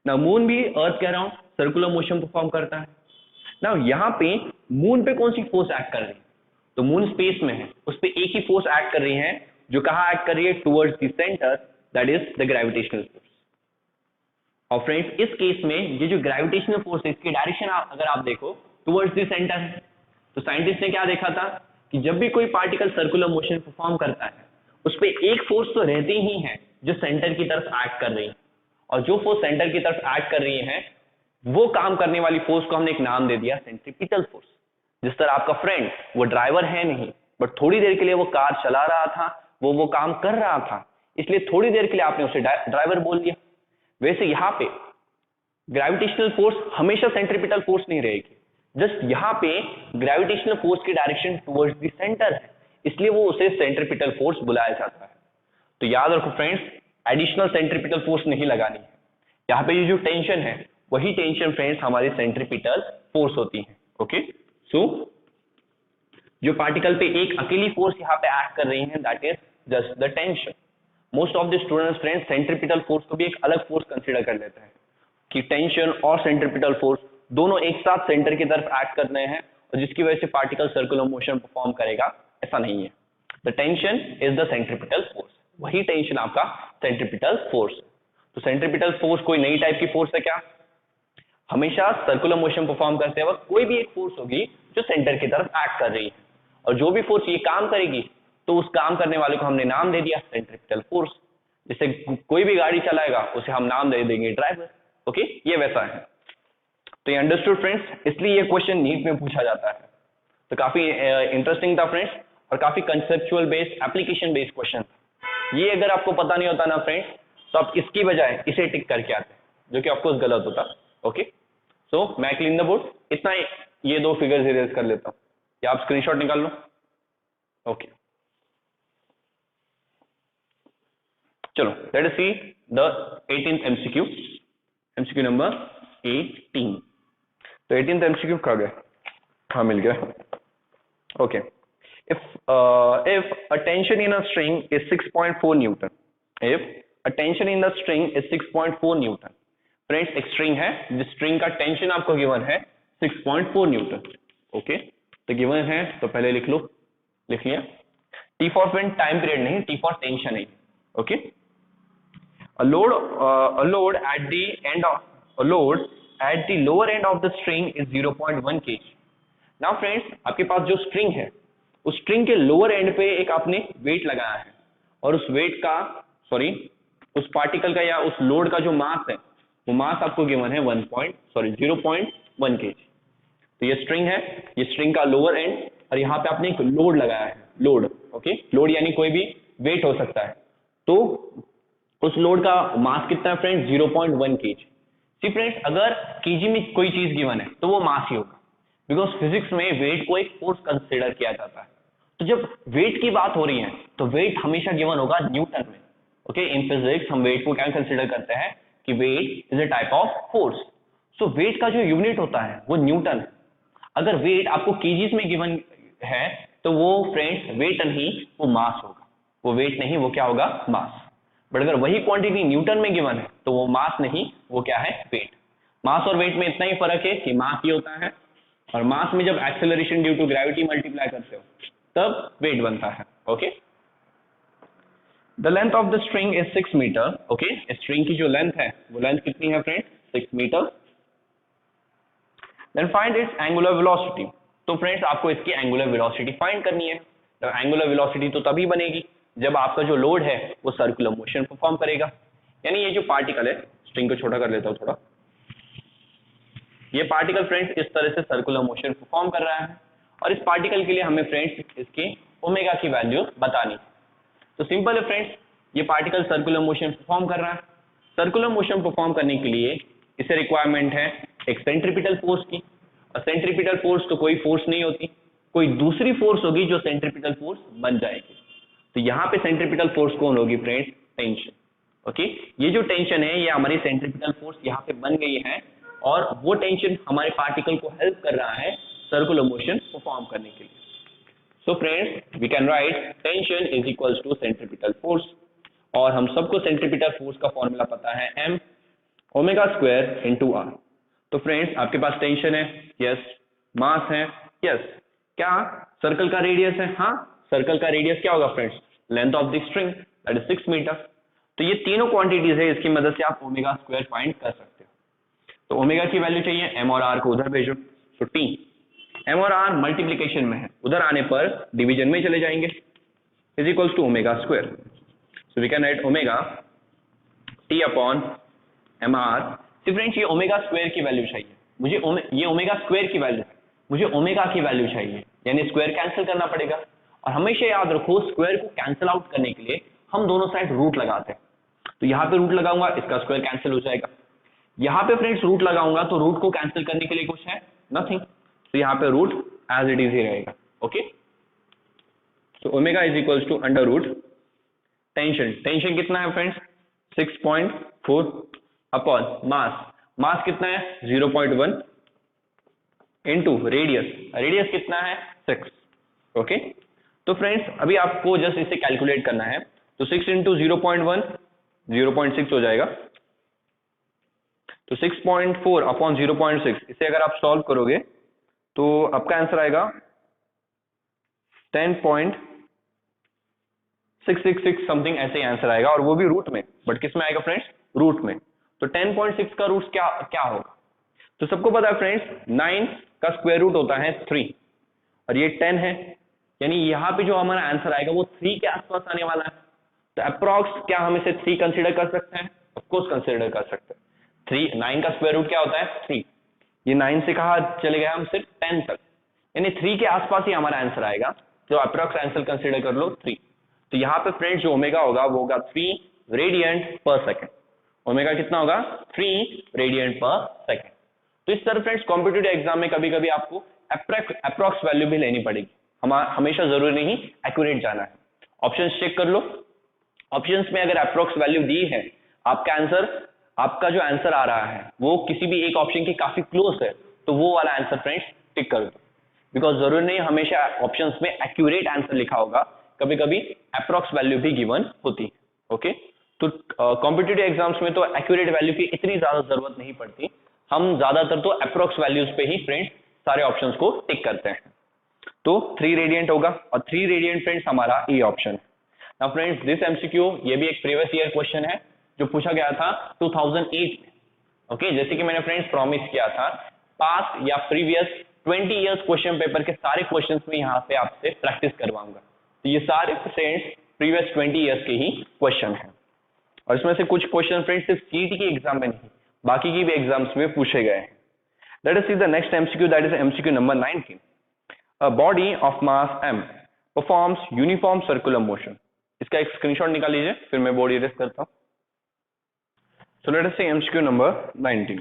ना। मून भी अर्थ के अराउंड सर्कुलर मोशन परफॉर्म करता है ना। यहाँ पे मून पे कौन सी फोर्स एक्ट कर रही है, तो मून स्पेस में है, उस पे एक ही फोर्स एक्ट कर रही है जो कहाँ एक्ट कर रही है, towards the centre, that is the gravitational force. और फ्रेंड्स इस केस में ये जो ग्रेविटेशनल फोर्स है इसकी डायरेक्शन अगर आप देखो टुवर्ड्स द सेंटर है। तो साइंटिस्ट ने क्या देखा था कि जब भी कोई पार्टिकल सर्कुलर मोशन परफॉर्म करता है उस पे एक फोर्स तो रहती ही है जो सेंटर की तरफ एक्ट कर रही है, और जो फोर्स सेंटर की तरफ एक्ट कर रही है वो काम करने वाली फोर्स को हमने एक नाम दे दिया सेंट्रीपिटल फोर्स। जिस तरह आपका फ्रेंड वो ड्राइवर है नहीं, बट थोड़ी देर के लिए वो कार चला रहा था, वो काम कर रहा था, इसलिए थोड़ी देर के लिए आपने उसे ड्राइवर बोल दिया। वैसे यहाँ पे ग्रेविटेशनल फोर्स हमेशा सेंट्रीपिटल फोर्स नहीं रहेगी, जस्ट यहाँ पे ग्रेविटेशनल फोर्स की डायरेक्शन टुवर्ड्स द सेंटर है, इसलिए वो उसे सेंट्रीपिटल फोर्स बुलाया जाता है। तो याद रखो फ्रेंड्स, एडिशनल सेंट्रीपिटल फोर्स नहीं लगानी है। यहाँ पे ये जो टेंशन है वही टेंशन फ्रेंड्स हमारी सेंट्रीपिटल फोर्स होती है। ओके, सो जो पार्टिकल पे एक अकेली फोर्स यहाँ पे एक्ट कर रही है that is just the tension. Most of the students friends centripetal force को भी एक अलग फोर्स कंसीडर कर लेते हैं कि टेंशन और सेंट्रीपिटल फोर्स दोनों एक साथ सेंटर की तरफ एक्ट कर रहे हैं और जिसकी वजह से पार्टिकल सर्कुलर मोशन परफॉर्म करेगा, ऐसा नहीं है। The tension is the centripetal force, वही टेंशन आपका सेंट्रीपिटल फोर्स। तो सेंट्रीपिटल फोर्स कोई नई टाइप की फोर्स है क्या, हमेशा सर्कुलर मोशन परफॉर्म करते वक्त कोई भी एक फोर्स होगी जो सेंटर की तरफ एक्ट कर रही है, और जो भी फोर्स ये काम करेगी तो उस काम करने वाले को हमने नाम दे दिया सेंट्रीपिटल फोर्स। जैसे कोई भी गाड़ी चलाएगा उसे हम नाम दे देंगे ड्राइवर। ओके, ये वैसा है। तो ये अंडरस्टूड फ्रेंड्स, इसलिए ये क्वेश्चन नीट में पूछा जाता है। तो काफी इंटरेस्टिंग था फ्रेंड्स, और काफी conceptual based, application based question था। ये अगर आपको पता नहीं होता ना फ्रेंड्स, तो आप इसकी बजाय इसे टिक करके आते, जो कि ऑफकोर्स गलत होता। ओके, सो मैं क्लीन द बोर्ड, इतना ये दो फिगर्स इरेज कर लेता हूं, या आप स्क्रीनशॉट निकाल लो। ओके, चलो late us see the 18th MCQ, MCQ number 18। तो 18th MCQ कहाँ गया, हाँ मिल गया। Okay, if a tension in a string is 6.4 Newton, if a tension in the string is 6.4 Newton, friends एक स्ट्रिंग है जिस स्ट्रिंग का टेंशन आपको गिवन है 6.4 न्यूटन। ओके, तो गिवन है तो पहले लिख लो, लिख लिया। T for friend time period नहीं, टी फॉर टेंशन है। Okay, a load at the lower end of the string is 0.1 kg। Now friends आपके पास जो स्ट्रिंग है उस स्ट्रिंग के लोअर एंड पे एक आपने वेट लगाया है, और उस वेट का उस पार्टिकल का या उस लोड का जो मास है वो मास आपको गिवन है 0.1 kg। तो ये स्ट्रिंग है, ये स्ट्रिंग का लोअर एंड, और यहाँ पे आपने एक लोड लगाया है, लोड। ओके, लोड यानी कोई भी वेट हो सकता है। तो उस लोड का मास कितना है फ्रेंड्स, 0.1 kg। सी फ्रेंड्स, अगर केजी में कोई चीज गिवन है तो वो मास ही होगा, बिकॉज फिजिक्स में वेट को एक फोर्स कंसिडर किया जाता है। तो जब वेट की बात हो रही है तो वेट हमेशा गिवन होगा न्यूटन में। ओके, इन फिजिक्स हम वेट को क्या कंसिडर करते हैं कि weight is a type of force. So weight का जो यूनिट होता है वो न्यूटन है। अगर वेट आपको केजीज में गिवन है तो वो फ्रेंड्स वेट नहीं, वो मास होगा। वो वेट नहीं, वो क्या होगा, मास। बट अगर वही क्वांटिटी न्यूटन में गिवन है तो वो मास नहीं, वो क्या है, वेट। मास और वेट में इतना ही फर्क है कि मास ये होता है और मास में जब acceleration due to gravity multiply करते हो तब वेट बनता है। Okay, the length of the string is 6 metre. Okay, string की जो लेंथ है वो लेंथ कितनी है friends, 6 metre. Then find its angular velocity. तो फ्रेंड्स आपको इसकी एंगुलर वेलोसिटी फाइंड करनी है। तो एंगुलर वेलोसिटी तो तभी बनेगी जब आपका जो लोड है वो सर्कुलर मोशन परफॉर्म करेगा। यानी ये जो पार्टिकल है, स्ट्रिंग को छोटा कर लेता हूं थोड़ा, ये पार्टिकल फ्रेंड्स इस तरह से सर्कुलर मोशन परफॉर्म कर रहा है और इस पार्टिकल के लिए हमें फ्रेंड्स इसकी ओमेगा की वैल्यू बतानी। तो सिंपल है फ्रेंड्स, ये पार्टिकल सर्कुलर मोशन परफॉर्म कर रहा है। सर्कुलर मोशन परफॉर्म करने के लिए इसे रिक्वायरमेंट है एक सेंट्रीपिटल फोर्स की, और सेंट्रीपिटल फोर्स तो कोई फोर्स नहीं होती, कोई दूसरी फोर्स होगी जो सेंट्रीपिटल फोर्स बन जाएगी। तो यहाँ पे सेंट्रीपिटल फोर्स कौन होगी फ्रेंड्स, टेंशन। ओके, ये जो टेंशन है ये हमारी सेंट्रीपिटल फोर्स यहाँ पे बन गई है और वो टेंशन हमारे पार्टिकल को हेल्प कर रहा है सर्कुलर मोशन परफॉर्म करने के लिए। So friends we can write tension is equals to centripetal force, और हम सबको सेंट्रीपिटल फोर्स का फॉर्मूला पता है m omega square into r. तो फ्रेंड्स आपके पास टेंशन है, यस, मास है, यस, क्या सर्कल का रेडियस है, हाँ, सर्कल का रेडियस क्या होगा friends, length of the string that is 6 metre. तो ये तीनों क्वांटिटीज है, इसकी मदद से आप ओमेगा स्क्वायर फाइंड कर सकते हो। तो ओमेगा की वैल्यू चाहिए, m और r को उधर भेजो। तो t, m और r मल्टीप्लीकेशन में है, उधर आने पर डिवीजन में चले जाएंगे, is equals to omega square. So we can write omega t upon m r. Friends ये ओमेगा स्क्वायर की वैल्यू चाहिए मुझे, ये ओमेगा स्क्वायर की वैल्यू है, मुझे ओमेगा की वैल्यू चाहिए, यानी स्क्वायर कैंसिल करना पड़ेगा। और हमेशा याद रखो स्क्वायर को कैंसिल आउट करने के लिए हम दोनों साइड रूट लगाते हैं। तो यहाँ पे रूट लगाऊंगा, इसका स्क्वायर कैंसिल हो जाएगा। यहाँ पे फ्रेंड्स रूट लगाऊंगा तो रूट को कैंसिल करने के लिए कुछ है, नथिंग। तो यहाँ पे रूट एज इट इज ही रहेगा। ओके, तो omega is equals to under root tension, tension कितना है फ्रेंड्स 6.4 अपॉन मास, मास कितना है 0.1 इनटू रेडियस, रेडियस कितना है 6। ओके, तो फ्रेंड्स अभी आपको जस्ट इसे कैलकुलेट करना है। तो 6 इंटू 0.1 0.6 हो जाएगा। तो 6.4 अपॉन 0.6, इसे अगर आप सॉल्व करोगे तो आपका आंसर आएगा 10.666 समथिंग, ऐसे आंसर आएगा, और वो भी रूट में। बट किस में आएगा फ्रेंड्स, रूट में। तो 10.6 का रूट क्या होगा, तो सबको पता है फ्रेंड्स 9 का स्क्वायर रूट होता है 3 और ये 10 है, यानी यहाँ पे जो हमारा आंसर आएगा वो 3 के आसपास आने वाला है। तो अप्रॉक्स क्या हम इसे 3 कंसीडर कर सकते हैं, ऑफ कोर्स कंसीडर कर सकते हैं। 9 का स्क्वायर रूट क्या होता है 3, ये 9 से कहा चले गए हम सिर्फ 10 तक, यानी 3 के आसपास ही हमारा आंसर आएगा। तो अप्रॉक्स आंसर कंसीडर कर लो 3। तो यहाँ पे फ्रेंड्स जो ओमेगा होगा वो होगा 3 रेडियंट पर सेकेंड। ओमेगा कितना होगा 3 रेडियंट पर सेकेंड। तो इस तरह फ्रेंड्स कॉम्पिटिटिव एग्जाम में कभी कभी आपको अप्रॉक्स वैल्यू भी लेनी पड़ेगी, हमेशा जरूरी नहीं एक्यूरेट जाना है। ऑप्शंस चेक कर लो, ऑप्शंस में अगर अप्रॉक्स वैल्यू दी है, आपका जो आंसर आ रहा है वो किसी भी एक ऑप्शन के काफी क्लोज है, तो वो वाला आंसर फ्रेंड्स टिक कर दो, बिकॉज जरूरी नहीं हमेशा ऑप्शंस में एक्यूरेट आंसर लिखा होगा, कभी कभी अप्रॉक्स वैल्यू भी गिवन होती है। ओके, तो कॉम्पिटिटिव एग्जाम्स में तो एक्यूरेट वैल्यू की इतनी ज्यादा जरूरत नहीं पड़ती, हम ज्यादातर तो अप्रॉक्स वैल्यूज पे ही फ्रेंड्स सारे ऑप्शंस को टिक करते हैं। तो 3 रेडियंट होगा, और 3 रेडियंट फ्रेंड्स हमारा A option. Now friends this MCQ, ये भी एक प्रीवियस ईयर क्वेश्चन है जो पूछा गया था 2008 में। ओके, जैसे कि मैंने फ्रेंड्स प्रॉमिस किया था, पास्ट या प्रीवियस 20 इयर्स क्वेश्चन पेपर के सारे क्वेश्चंस में यहाँ पे आपसे प्रैक्टिस करवाऊंगा। तो ये सारे फ्रेंड्स प्रीवियस 20 इयर्स के ही क्वेश्चन हैं, और इसमें से कुछ क्वेश्चन फ्रेंड्स सिर्फ सीईटी के एग्जाम में नहीं, बाकी की भी एग्जाम्स में पूछे गए हैं। Late us see the next MCQ, that is MCQ number 19। A body of mass m performs uniform circular motion. इसका एक स्क्रीनशॉट निकाल लीजिए, फिर मैं बोर्ड इरेज करता हूं। So let us say MCQ number 19.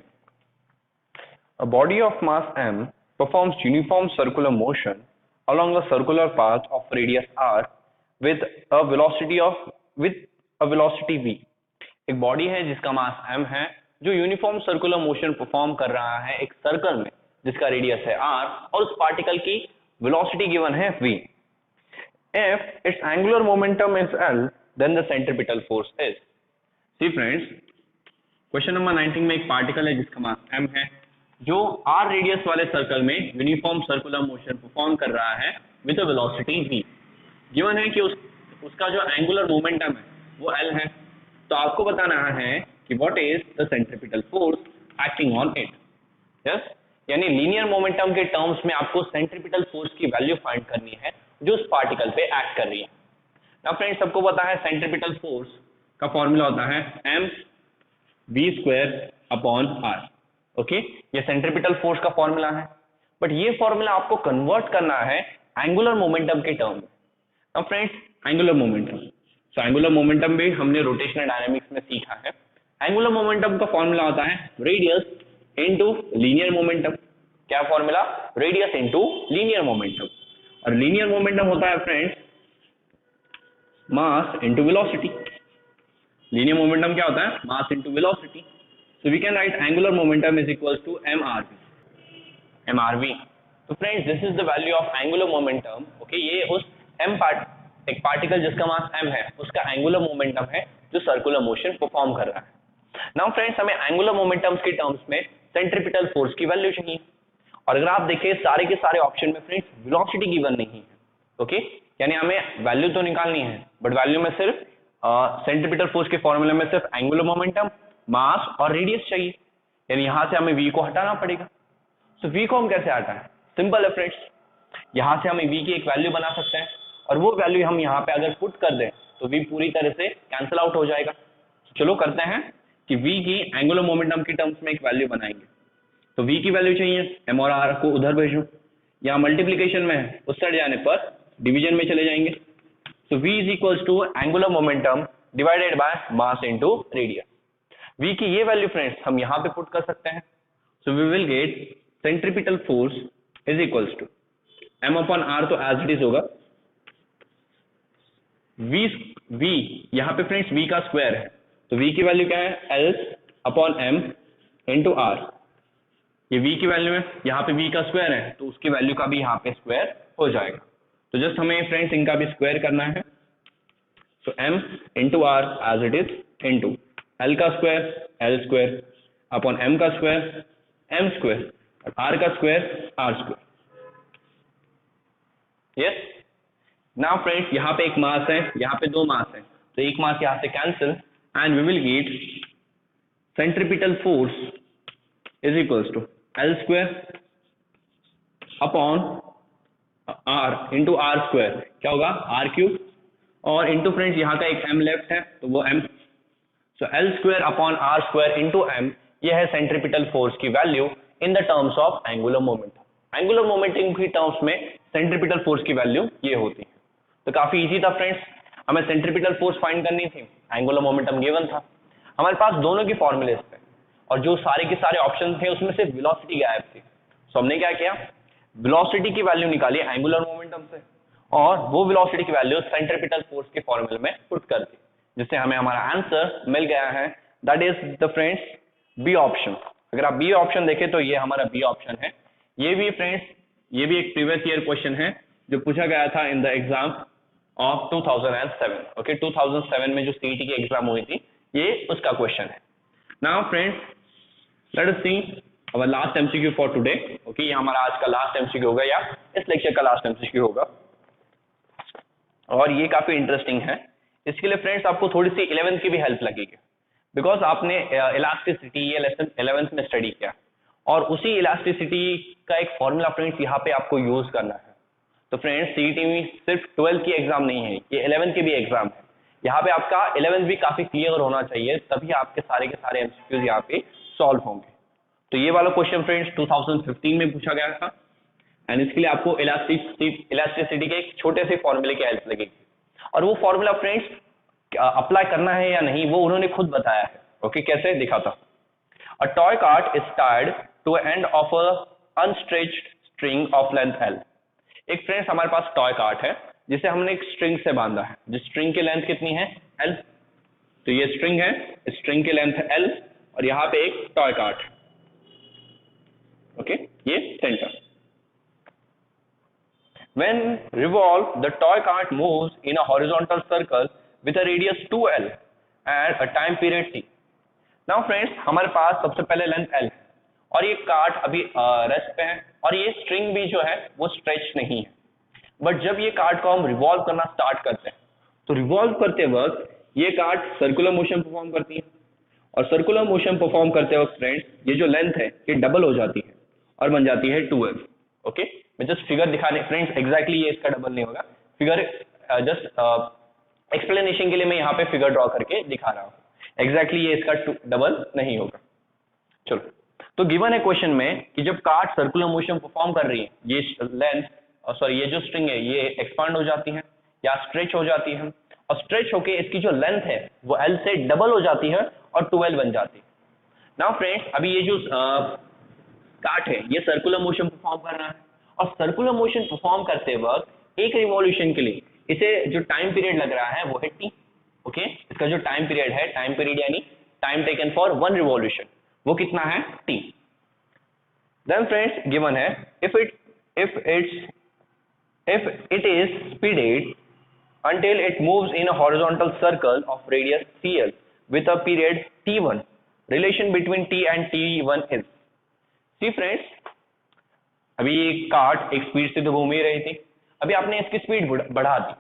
A body of mass m performs uniform circular motion along a circular path of radius r with a velocity v. एक body है जिसका मास m है, जो यूनिफॉर्म सर्कुलर मोशन परफॉर्म कर रहा है एक circle में जिसका रेडियस है r, और उस पार्टिकल की वेलोसिटी गिवन है v. If its angular momentum is L, then the centripetal force is. See friends, question number 19 में एक पार्टिकल है जिसका मास m है, जो r रेडियस वाले सर्कल में यूनिफॉर्म सर्कुलर मोशन परफॉर्म कर रहा है with a velocity v। Given है कि उसका जो एंगुलर मोमेंटम है वो l है। तो आपको बताना है कि what is the centripetal force acting on it. Yes, यानी लीनियर मोमेंटम के टर्म्स में आपको सेंट्रीपिटल फोर्स की वैल्यू फाइंड करनी है जो उस पार्टिकल पे एक्ट कर रही है। नाउ फ्रेंड्स, सबको पता है सेंट्रीपिटल फोर्स का फॉर्मूला होता है m v square upon r। Okay, ये सेंट्रीपिटल फोर्स का फॉर्मूला है, बट ये फॉर्मूला आपको कन्वर्ट करना है एंगुलर मोमेंटम के टर्म में। Now friends, angular momentum, so angular momentum भी हमने रोटेशनल डायनामिक्स में सीखा है। एंगुलर मोमेंटम का फॉर्मूला होता है रेडियस इनटू लीनियर मोमेंटम। क्या formula? Radius into linear momentum. और लीनियर मोमेंटम होता है friends mass into velocity. Linear momentum क्या होता है? Mass into velocity. So we can write angular momentum is equals to mrv। तो friends, this is the value of angular momentum. Okay, ये उस एक पार्टिकल जिसका मास m है उसका एंगुलर मोमेंटम है जो सर्कुलर मोशन परफॉर्म कर रहा है। नाउ फ्रेंड्स, हमें एंगुलर मोमेंटम्स के टर्म्स में सेंट्रीपिटल फोर्स की वैल्यू चाहिए। और अगर आप देखें सारे के सारे ऑप्शन में फ्रेंड्स वेलोसिटी गिवन नहीं है। ओके, यानी हमें वैल्यू तो निकालनी है, बट वैल्यू में सिर्फ सेंट्रीपिटल फोर्स के फॉर्मूले में सिर्फ एंगुलर मोमेंटम, मास और रेडियस चाहिए। यानी यहां से हमें v को हटाना पड़ेगा। तो v को हम कैसे हटाएं? सिंपल है फ्रेंड्स, यहां से हमें v की एक वैल्यू बना सकते हैं और वो वैल्यू हम यहाँ पे अगर पुट कर दें तो v पूरी तरह से कैंसिल आउट हो जाएगा। चलो करते हैं कि v की एंगुलर मोमेंटम की टर्म्स में एक वैल्यू बनाएंगे। तो v की वैल्यू चाहिए, m और r को उधर भेजो, यहाँ मल्टीप्लीकेशन में है, उस साइड जाने पर डिवीजन में चले जाएंगे। तो v is equals to angular momentum divided by mass into radius. v की ये वैल्यू फ्रेंड्स हम यहाँ पे पुट कर सकते हैं। So we will get centripetal force is equals to m upon r, तो एज इट इज होगा v यहाँ पे फ्रेंड्स v का स्क्वायर है, तो v की वैल्यू क्या है? l upon m into r। ये v की वैल्यू है, यहाँ पे v का स्क्वायर है तो उसकी वैल्यू का भी यहाँ पे स्क्वायर हो जाएगा। तो जस्ट हमें फ्रेंड्स इनका भी स्क्वायर करना है। So m into r as it is into l का square l square upon m का स्क्वायर m स्क्वायर और r का square r square. Yes, now friends यहाँ पे एक मास है, यहाँ पे दो मास है, तो एक मास यहाँ से cancel and we will get centripetal force is equals to l square upon r into r square. क्या होगा? r क्यूब और इंटू फ्रेंड्स यहाँ का एक m लेफ्ट है तो वो m। So l square upon r square into m, ये है सेंट्रीपिटल फोर्स की वैल्यू in the terms of angular momentum. Angular momentum की टर्म्स में सेंट्रीपिटल फोर्स की वैल्यू ये होती है। तो काफी इजी था फ्रेंड्स, हमें सेंट्रीपिटल फोर्स फाइंड करनी थी, एंगुलर मोमेंटम गिवन था, हमारे पास दोनों की फॉर्मूले थे और जो सारे के सारे ऑप्शन थे उसमें सिर्फ वेलोसिटी गायब थी। सो हमने क्या किया? वेलोसिटी की वैल्यू निकाली एंगुलर मोमेंटम से और वो वेलोसिटी की वैल्यू सेंट्रीपिटल फोर्स के फॉर्मूले में पुट कर दी, जिससे हमें हमारा आंसर मिल गया है। That is the friends B option. अगर आप बी ऑप्शन देखें तो ये हमारा बी ऑप्शन है। ये भी फ्रेंड्स, ये भी एक प्रीवियस ईयर क्वेश्चन है जो पूछा गया था in the exam of 2007। Okay, 2007 में जो सीईटी की एग्जाम हुई थी ये उसका क्वेश्चन है। Now friends, let us see our last MCQ for today. Okay, ये हमारा आज का लास्ट एमसीक्यू होगा या इस लेक्चर का लास्ट एमसीक्यू होगा और ये काफी इंटरेस्टिंग है। इसके लिए फ्रेंड्स आपको थोड़ी सी 11th की भी हेल्प लगेगी, बिकॉज आपने इलास्टिसिटी ये लेसन 11th में स्टडी किया और उसी इलास्टिसिटी का एक फॉर्मूला फ्रेंड्स यहाँ पे आपको यूज करना है। तो फ्रेंड्स, सीईटी में सिर्फ 12th की एग्जाम नहीं है, ये 11th की भी एग्जाम है। यहाँ पे आपका 11th भी काफी क्लियर होना चाहिए, तभी आपके सारे के सारे एमसीक्यूज यहाँ पे सॉल्व होंगे। तो ये वाला क्वेश्चन फ्रेंड्स 2015 में पूछा गया था एंड इसके लिए आपको इलास्टिसिटी के एक छोटे से फॉर्मूले की हेल्प लगेगी और वो फॉर्मूला फ्रेंड्स अप्लाई करना है या नहीं वो उन्होंने खुद बताया है। ओके, कैसे दिखाता? A toy cart is tied to end of a unstretched string of length L। एक फ्रेंड्स हमारे पास टॉय कार्ट है जिसे हमने एक स्ट्रिंग से बांधा है, जिस स्ट्रिंग की लेंथ कितनी है? L। तो ये स्ट्रिंग है, स्ट्रिंग की लेंथ L और यहाँ पे एक टॉय कार्ट है। ओके, ये centre. When revolved, the toy cart moves in a horizontal circle with a radius 2L and a time period T. Now friends, हमारे पास सबसे पहले लेंथ L है और ये कार्ट अभी रेस्ट पे है और ये स्ट्रिंग भी जो है वो स्ट्रेच नहीं है। बट जब ये कार्ट को हम रिवॉल्व करना स्टार्ट करते हैं तो रिवॉल्व करते वक्त ये कार्ट सर्कुलर मोशन परफॉर्म करती है और सर्कुलर मोशन परफॉर्म करते वक्त फ्रेंड्स ये जो लेंथ है ये डबल हो जाती है और बन जाती है 2l। ओके, मैं जस्ट फिगर दिखाने फ्रेंड्स एग्जैक्टली ये इसका डबल नहीं होगा, फिगर जस्ट एक्सप्लेनेशन के लिए मैं यहाँ पे फिगर ड्रॉ करके दिखा रहा हूँ। एग्जैक्टली ये इसका डबल नहीं होगा। चलो, तो गिवन है क्वेश्चन में कि जब कार्ट सर्कुलर मोशन परफॉर्म कर रही है ये लेंथ सॉरी ये जो स्ट्रिंग है ये एक्सपांड हो जाती है या स्ट्रेच हो जाती है और स्ट्रेच होके इसकी जो लेंथ है वो l से डबल हो जाती है और 2l बन जाती है। नाउ फ्रेंड्स अभी ये जो कार्ट है ये सर्कुलर मोशन परफॉर्म कर रहा है और सर्कुलर मोशन परफॉर्म करते वक्त एक रिवॉल्यूशन के लिए इसे जो टाइम पीरियड लग रहा है वो है t। ओके, इसका जो टाइम पीरियड है, टाइम पीरियड यानी time taken for one revolution, वो कितना है t। देन फ्रेंड्स गिवन है if it is speeded until it moves in a horizontal circle of radius cl with a period t1, relation between t and t1 is। See friends, अभी ये cart एक speed से तो घूम ही रही थी, अभी आपने इसकी स्पीड बढ़ा दी,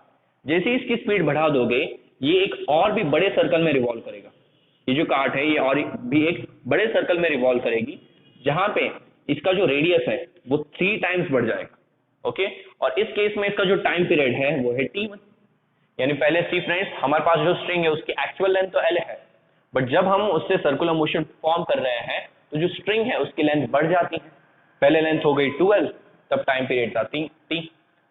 जैसे ही इसकी स्पीड बढ़ा दोगे ये एक और भी बड़े सर्कल में रिवॉल्व करेगा। ये जो कार्ट है ये और भी एक बड़े सर्कल में रिवॉल्व करेगी जहां पे इसका जो रेडियस है वो 3 टाइम्स बढ़ जाएगा। ओके, और इस केस में इसका जो टाइम पीरियड है वो है t1। यानी पहले सी फ्रेंड्स हमारे पास जो स्ट्रिंग है उसकी एक्चुअल लेंथ तो l है, बट जब हम उससे सर्कुलर मोशन फॉर्म कर रहे हैं तो जो स्ट्रिंग है उसकी लेंथ बढ़ जाती है। पहले लेंथ हो गई 2l, तब टाइम पीरियड था t।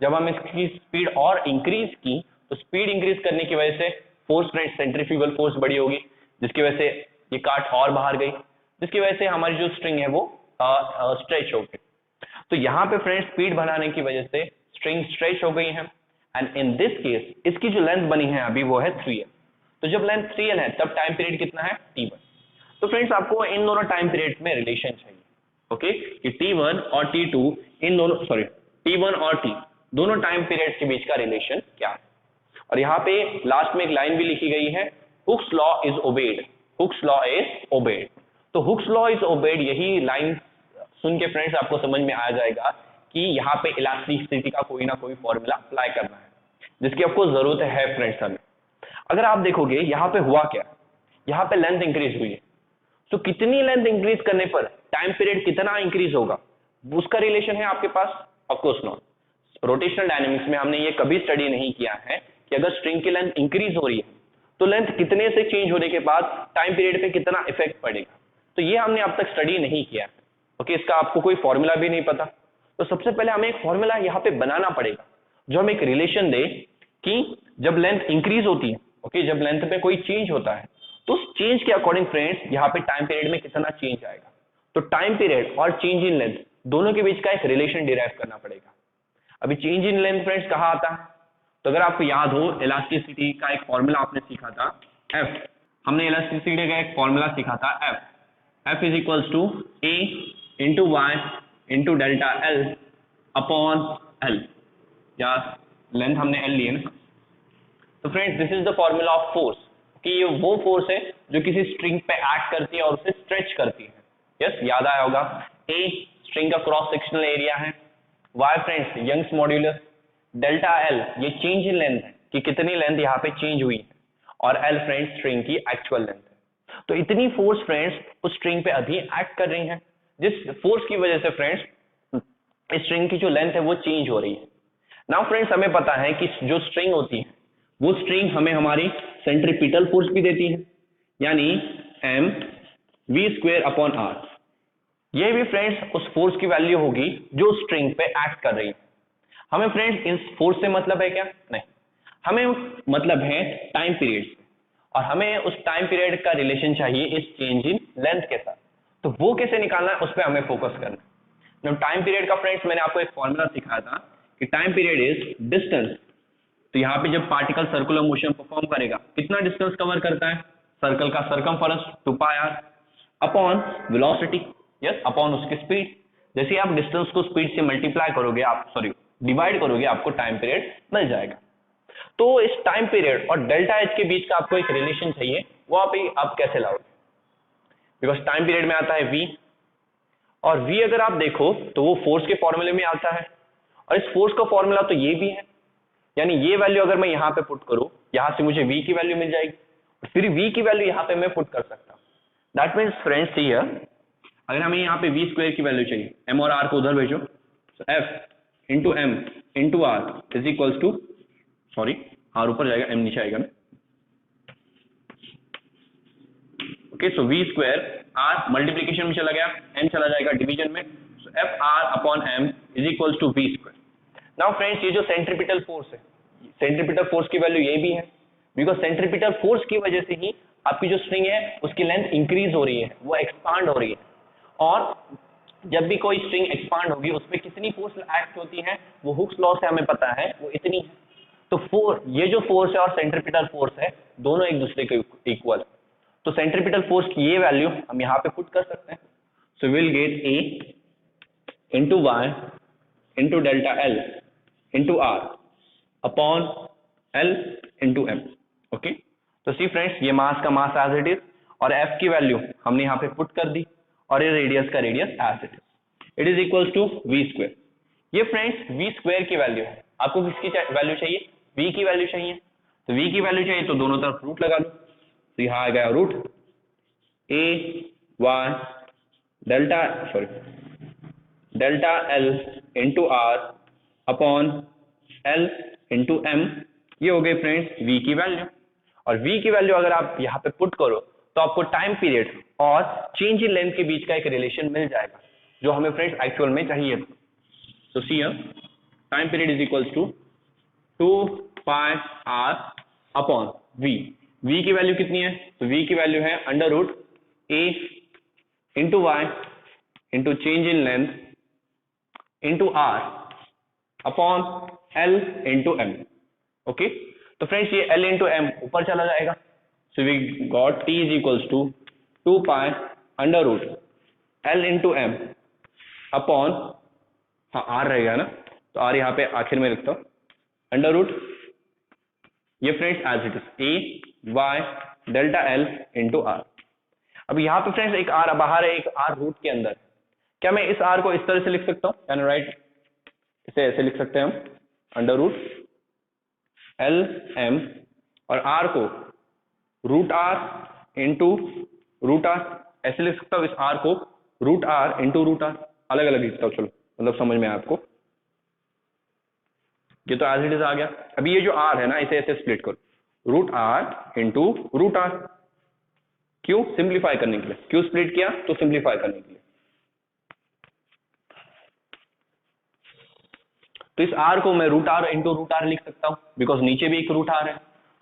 जब हम इसकी स्पीड और इंक्रीज की तो स्पीड इंक्रीज करने की वजह से फोर्स फ्रेंड्स सेंट्रीफ्यूगल फोर्स बड़ी होगी जिसकी वजह से ये कार्ट और बाहर गई, जिसकी वजह से हमारी जो स्ट्रिंग है वो स्ट्रेच हो गई। तो यहाँ पे फ्रेंड्स स्पीड बढ़ाने की वजह से स्ट्रिंग स्ट्रेच हो गई है एंड इन दिस केस इसकी जो लेंथ बनी है अभी वो है 3l। तो जब लेंथ 3l है तब टाइम पीरियड कितना है t1। तो फ्रेंड्स आपको इन दोनों टाइम पीरियड में रिलेशन चाहिए। ओके, कि t1 और t2 इन दोनों सॉरी t1 और t दोनों टाइम पीरियड के बीच का रिलेशन क्या है। और यहाँ पे लास्ट में एक लाइन भी लिखी गई है, Hooke's law is obeyed, Hooke's law is obeyed. तो हुक्स लॉ इज ओबेड यही लाइन सुन के फ्रेंड्स आपको समझ में आ जाएगा कि यहाँ पे इलास्टिसिटी का कोई ना कोई फॉर्मूला अप्लाई करना है जिसकी आपको जरूरत है फ्रेंड्स हमें। अगर आप देखोगे यहाँ पे हुआ क्या, यहाँ पे लेंथ इंक्रीज हुई है, तो कितनी लेंथ इंक्रीज करने पर टाइम पीरियड कितना इंक्रीज होगा उसका रिलेशन है आपके पास? Of course not. Rotational dynamics में हमने ये कभी स्टडी नहीं किया है कि अगर स्ट्रिंग की लेंथ इंक्रीज हो रही है तो लेंथ कितने से चेंज होने के बाद टाइम पीरियड पे कितना इफेक्ट पड़ेगा, तो ये हमने अब तक स्टडी नहीं किया है। ओके, इसका आपको कोई फॉर्मूला भी नहीं पता, तो सबसे पहले हमें एक फॉर्मूला यहाँ पे बनाना पड़ेगा जो हम एक रिलेशन दे कि जब लेंथ इंक्रीज होती है, ओके, जब लेंथ पे कोई चेंज होता है तो उस चेंज के अकॉर्डिंग फ्रेंड्स यहाँ पे टाइम पीरियड में कितना चेंज आएगा। तो टाइम पीरियड और चेंज इन लेंथ दोनों के बीच का एक रिलेशन डिराइव करना पड़ेगा। अभी चेंज इन लेंथ फ्रेंड्स कहाँ आता है, तो अगर आपको याद हो इलास्टिसिटी का एक फॉर्मूला आपने सीखा था F, हमने इलास्टिसिटी का एक फॉर्मूला सीखा था F is equals to A into Y into delta L upon L, या लेंथ हमने L ली है ना। तो friends this is the formula of force, कि ये वो फोर्स है जो किसी स्ट्रिंग पे एक्ट करती है और उसे स्ट्रेच करती है। यस, याद आया होगा। A स्ट्रिंग का क्रॉस सेक्शनल एरिया है, Y friends Young's modulus, delta L ये चेंज इन लेंथ है कि कितनी लेंथ यहाँ पे चेंज हुई है, और L फ्रेंड्स स्ट्रिंग की एक्चुअल लेंथ है। तो इतनी फोर्स फ्रेंड्स उस स्ट्रिंग पे अभी एक्ट कर रही है, जिस फोर्स की वजह से फ्रेंड्स इस स्ट्रिंग की जो लेंथ है वो चेंज हो रही है। नाउ फ्रेंड्स हमें पता है कि जो स्ट्रिंग होती है वो स्ट्रिंग हमें हमारी सेंट्रीपिटल फोर्स भी देती है, यानी mv² अपॉन r। ये भी फ्रेंड्स उस फोर्स की वैल्यू होगी जो स्ट्रिंग पे एक्ट कर रही है। हमें फ्रेंड्स इस फोर्स से मतलब है क्या? नहीं, हमें मतलब है टाइम पीरियड से, और हमें उस टाइम पीरियड का रिलेशन चाहिए इस चेंज इन लेंथ के साथ। तो वो कैसे निकालना है उस पर हमें फोकस करना है। जब टाइम पीरियड का फ्रेंड्स मैंने आपको एक फॉर्मूला सिखाया था कि टाइम पीरियड इज डिस्टेंस। तो यहाँ पे जब पार्टिकल सर्कुलर मोशन परफॉर्म करेगा कितना डिस्टेंस कवर करता है? सर्कल का circumference 2πr upon velocity, yes, upon उसकी स्पीड। जैसे आप डिस्टेंस को स्पीड से मल्टीप्लाई करोगे, आप डिवाइड करोगे, आपको टाइम पीरियड मिल जाएगा। तो इस टाइम पीरियड और डेल्टा एच के बीच का आपको एक रिलेशन चाहिए, वो आप कैसे लाओगे? बिकॉज टाइम पीरियड में आता है v और v अगर आप देखो तो वो फोर्स के फॉर्मूले में आता है, और इस फोर्स का फॉर्मूला तो ये भी है, यानी ये वैल्यू अगर मैं यहाँ पे पुट करूँ, यहाँ से मुझे v की वैल्यू मिल जाएगी, फिर v की वैल्यू यहाँ पे मैं पुट कर सकता हूँ। दैट मीन्स फ्रेंड्स हियर अगर हमें यहाँ पे v स्क्वायर की वैल्यू चाहिए, m और r को उधर भेजो, so f into m into r is equals to, sorry r ऊपर जाएगा m नीचे आएगा ना, okay, so v square r multiplication में चला गया, m चला जाएगा डिवीजन में, so f r upon m is equals to v square. Now friends ये जो सेंट्रीपिटल फोर्स है, सेंट्रीपिटल फोर्स की वैल्यू ये भी है, बिकॉज सेंट्रीपिटल फोर्स की वजह से ही आपकी जो स्ट्रिंग है उसकी लेंथ इंक्रीज हो रही है, वो एक्सपांड हो रही है, और जब भी कोई स्ट्रिंग एक्सपांड होगी उसमें कितनी फोर्स एक्ट होती है वो हुक्स लॉ से हमें पता है, वो इतनी है। तो ये जो फोर्स है और सेंट्रीपिटल फोर्स है दोनों एक दूसरे के इक्वल है, तो सेंट्रीपिटल फोर्स की ये वैल्यू हम यहाँ पे पुट कर सकते हैं, so will get A into Y into delta L into r upon L into m. Okay, तो सी फ्रेंड्स ये मास का मास एज इट इज, और एफ की वैल्यू हमने यहाँ पे पुट कर दी, और ये रेडियस का radius as it is equals to V square. ये फ्रेंड्स वी स्क्वायर की वैल्यू है, आपको किसकी वैल्यू चाहिए, वी की वैल्यू चाहिए, तो वी की वैल्यू चाहिए तो दोनों तरफ रूट लगा लो, तो यहाँ आ गया root A Y delta L into r upon L into m, ये हो गई फ्रेंड्स v की वैल्यू। और v की वैल्यू अगर आप यहाँ पे पुट करो तो आपको टाइम पीरियड और चेंज इन लेंथ के बीच का एक रिलेशन मिल जाएगा, जो हमें फ्रेंड्स एक्चुअल में चाहिए था। तो see time period is equals to 2 pi r upon v की वैल्यू कितनी है, तो v की वैल्यू है under root a into Y into change in length into r upon L into m. Okay, तो फ्रेंड्स ये एल इंटू एम ऊपर चला जाएगा, so we got t is equals to 2 pi under root l into m upon, हाँ r रहेगा ना, तो are यहाँ पे आखिर में लिखता हूँ, अंडर रूट ये friends as it is A Y delta L into r. अब यहाँ पे फ्रेंड्स एक आर बाहर है, एक आर रूट के अंदर, क्या मैं इस आर को इस तरह से लिख सकता हूँ, यानी राइट इसे ऐसे लिख सकते हैं हम, अंडर रूट एल एम, और आर को root r into root r, ऐसे लिख सकता हूँ इस आर को root r into root r, अलग अलग लिखता हूँ, चलो मतलब समझ में आया आपको, ये तो एज इट इज आ गया। अभी ये जो आर है ना इसे ऐसे स्प्लिट करो, root r into root r, क्यों, सिंप्लीफाई करने के लिए, क्यों स्प्लिट किया, तो सिंप्लीफाई करने के लिए। तो इस r को मैं root r into root r लिख सकता हूं, बिकॉज नीचे भी एक रूट आर है,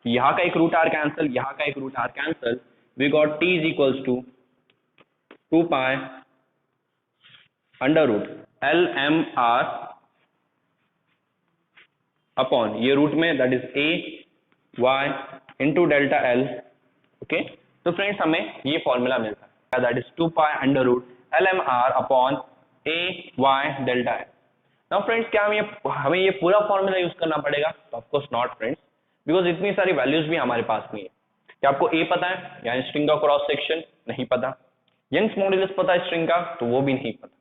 यहाँ का एक रूट आर कैंसल, यहाँ का एक root R cancel, we got t is equals to 2 pi under root L M R upon ये रूट में that is A Y into delta L. Okay, तो फ्रेंड्स हमें ये फॉर्मूला मिलता है, that is 2 pi under root L M R upon A Y delta L. Now friends क्या हमें ये पूरा फॉर्मूला यूज करना पड़ेगा, तो of course not friends, because इतनी सारी वैल्यूज भी हमारे पास नहीं है। क्या आपको ए पता है, यानी स्ट्रिंग का क्रॉस सेक्शन नहीं पता, यंग्स मॉड्यूलस पता है स्ट्रिंग का, तो वो भी नहीं पता।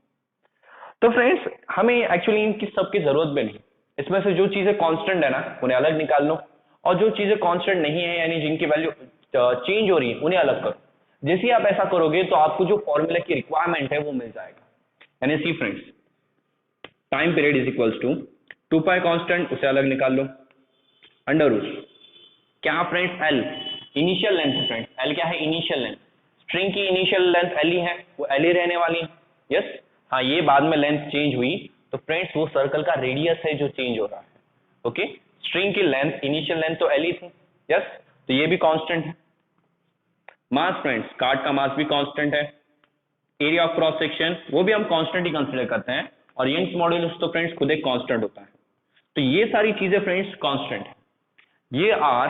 तो फ्रेंड्स हमें एक्चुअली इनकी सबकी जरूरत भी नहीं, इसमें से जो चीजें कांस्टेंट है ना उन्हें अलग निकाल लो, और जो चीजें कांस्टेंट नहीं है यानी जिनकी वैल्यू चेंज हो रही है उन्हें अलग करो। जैसे ही आप ऐसा करोगे तो आपको जो फॉर्मूला की रिक्वायरमेंट है वो मिल जाएगा। यानी see friends time period is equals to 2 pi constant, उसे अलग निकाल लो, अंडर रूट क्या फ्रेंड्स एल इनिशियल लेंथ है, फ्रेंड्स एल क्या है, इनिशियल लेंथ, स्ट्रिंग की इनिशियल लेंथ एल ही है, वो एल ही रहने वाली है। यस, हाँ ये बाद में लेंथ चेंज हुई तो फ्रेंड्स वो सर्कल का रेडियस है जो चेंज हो रहा है। ओके, स्ट्रिंग की लेंथ इनिशियल लेंथ तो एल ही थी, यस, तो ये भी कांस्टेंट है। मास फ्रेंड्स कार्ड का मास भी कांस्टेंट है, एरिया ऑफ क्रॉस सेक्शन वो भी हम कांस्टेंट ही कंसीडर करते हैं, और यंग्स मॉड्यूलस तो फ्रेंड्स खुद एक कांस्टेंट होता है। तो ये सारी चीजें फ्रेंड्स कांस्टेंट है। ये R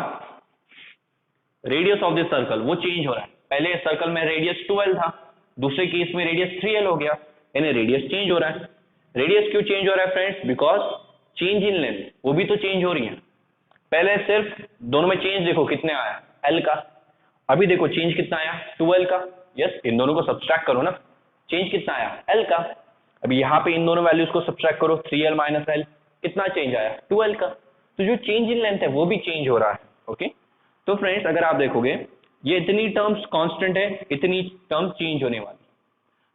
radius of this circle वो चेंज हो रहा है, पहले सर्कल में रेडियस 12 था, दूसरे केस में रेडियस 3l हो गया, यानी रेडियस चेंज हो रहा है। रेडियस क्यों चेंज हो रहा है friends, because change in length वो भी तो चेंज हो रही है। पहले सिर्फ दोनों में चेंज देखो कितने आया l का, अभी देखो चेंज कितना आया 12 का। यस, इन दोनों को सब्सट्रैक्ट करो ना, चेंज कितना आया L का। अब यहाँ पे इन दोनों वैल्यूज को सब्ट्रैक्ट करो, 3L माइनस L, कितना चेंज आया 2L का। तो जो चेंज इन लेंथ है वो भी चेंज हो रहा है। ओके, तो फ्रेंड्स अगर आप देखोगे ये इतनी टर्म्स कांस्टेंट है, इतनी टर्म चेंज होने वाली।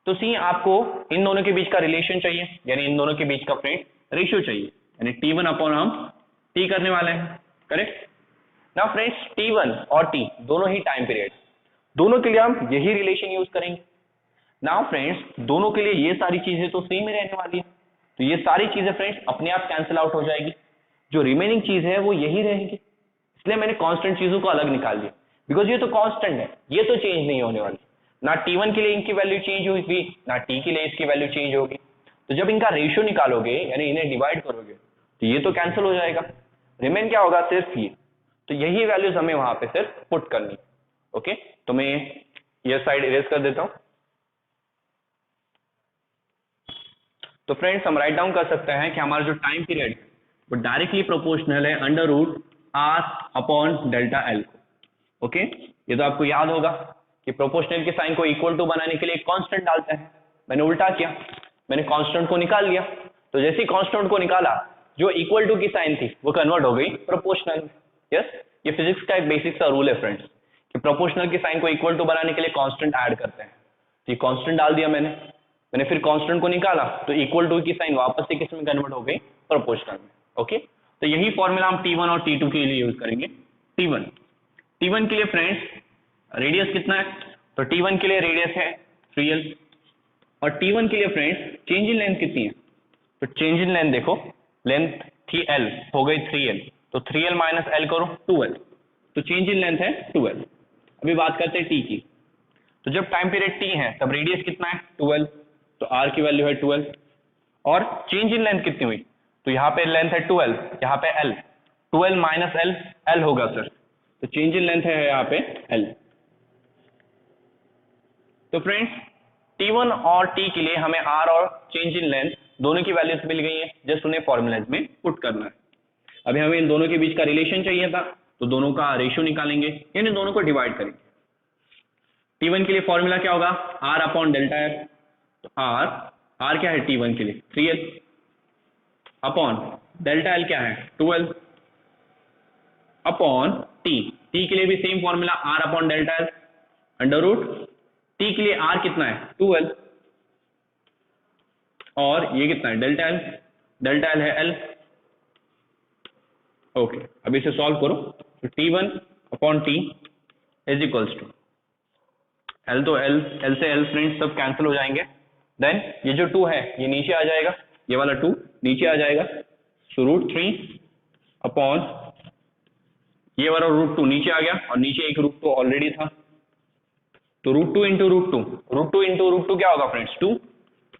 तो सी आपको इन दोनों के बीच का रिलेशन चाहिए, यानी इन दोनों के बीच का फ्रेंड रेशियो चाहिए, यानी T1 अपॉन हम T करने वाले हैं, करेक्ट। नाउ फ्रेंड्स T1 और T दोनों ही टाइम पीरियड, दोनों के लिए हम यही रिलेशन यूज करेंगे। नाउ फ्रेंड्स दोनों के लिए ये सारी चीजें तो सेम ही रहने वाली है, तो ये सारी चीजें फ्रेंड्स अपने आप कैंसिल आउट हो जाएगी, जो रिमेनिंग चीज है वो यही रहेगी। इसलिए मैंने कांस्टेंट चीजों को अलग निकाल दिया, बिकॉज ये तो कांस्टेंट है, ये तो चेंज नहीं होने वाली। ना T1 के लिए इनकी वैल्यू चेंज होगी, ना T के लिए इसकी वैल्यू चेंज होगी। तो जब इनका रेशियो निकालोगे यानी इन्हें डिवाइड करोगे तो ये तो कैंसिल हो जाएगा, रिमेन क्या होगा सिर्फ ये। तो यही वैल्यूज हमें वहां पे सिर्फ पुट करनी। ओके, तो मैं ये साइड इरेज कर देता हूं। तो फ्रेंड्स हम राइट डाउन कर सकते हैं कि हमारा जो टाइम पीरियड वो डायरेक्टली प्रोपोर्शनल है under root R upon delta L को। ओके, ये तो आपको याद होगा कि प्रोपोर्शनल के साइन को इक्वल टू बनाने के लिए कांस्टेंट डालते हैं। मैंने उल्टा किया, मैंने कांस्टेंट को निकाल लिया, तो जैसे ही कांस्टेंट को निकाला जो इक्वल टू की साइन थी वो कन्वर्ट हो गई प्रोपोर्शनल में। यस, ये फिजिक्स का एक बेसिक सा रूल है फ्रेंड्स कि प्रोपोर्शनल की साइन को इक्वल टू बनाने के लिए कांस्टेंट ऐड करते हैं। तो ये कांस्टेंट डाल दिया मैंने फिर कांस्टेंट को निकाला तो इक्वल टू की साइन वापस से किस में कन्वर्ट हो गई प्रोपोर्शनल में। ओके, तो यही फॉर्मूला हम T1 और T2 के लिए यूज करेंगे। T1 के लिए फ्रेंड्स रेडियस कितना है, तो T1 के लिए रेडियस है 3L, और T1 के लिए फ्रेंड्स चेंज इन लेंथ कितनी है, तो चेंज इन लेंथ देखो, लेंथ थी L हो गई 3L, तो 3L माइनस L करो 2L, तो चेंज इन लेंथ है 2L। अभी बात करते हैं T की, तो जब टाइम पीरियड T है तब रेडियस कितना है 2L, तो R की वैल्यू है 2L, और चेंज इन लेंथ कितनी हुई, तो यहाँ पे लेंथ है 2L, यहाँ पे L, 2L minus L, L होगा सर, तो चेंज इन लेंथ है यहाँ पे L। तो फ्रेंड्स T1 और T के लिए हमें R और चेंज इन लेंथ दोनों की वैल्यूज मिल गई है, जस्ट उन्हें फॉर्मूलाज में पुट करना है। अभी हमें इन दोनों के बीच का रिलेशन चाहिए था, तो दोनों का रेशियो निकालेंगे, यानी दोनों को डिवाइड करेंगे। T1 के लिए फॉर्मूला क्या होगा R अपॉन डेल्टा L, तो R क्या है T1 के लिए 3L अपॉन डेल्टा L क्या है 2L अपॉन T के लिए भी same formula R upon delta L under root T के लिए R कितना है 2L, और ये कितना है डेल्टा L है L। ओके, अब इसे सॉल्व करो, तो T1 upon T is equals to L, तो L से L फ्रेंड्स सब कैंसिल हो जाएंगे, देन ये जो 2 है ये नीचे आ जाएगा, ये वाला 2 नीचे आ जाएगा, सो √3 अपॉन ये वाला √2 नीचे आ गया, और नीचे एक √2 ऑलरेडी था, तो √2 इंटू √2 क्या होगा फ्रेंड्स 2,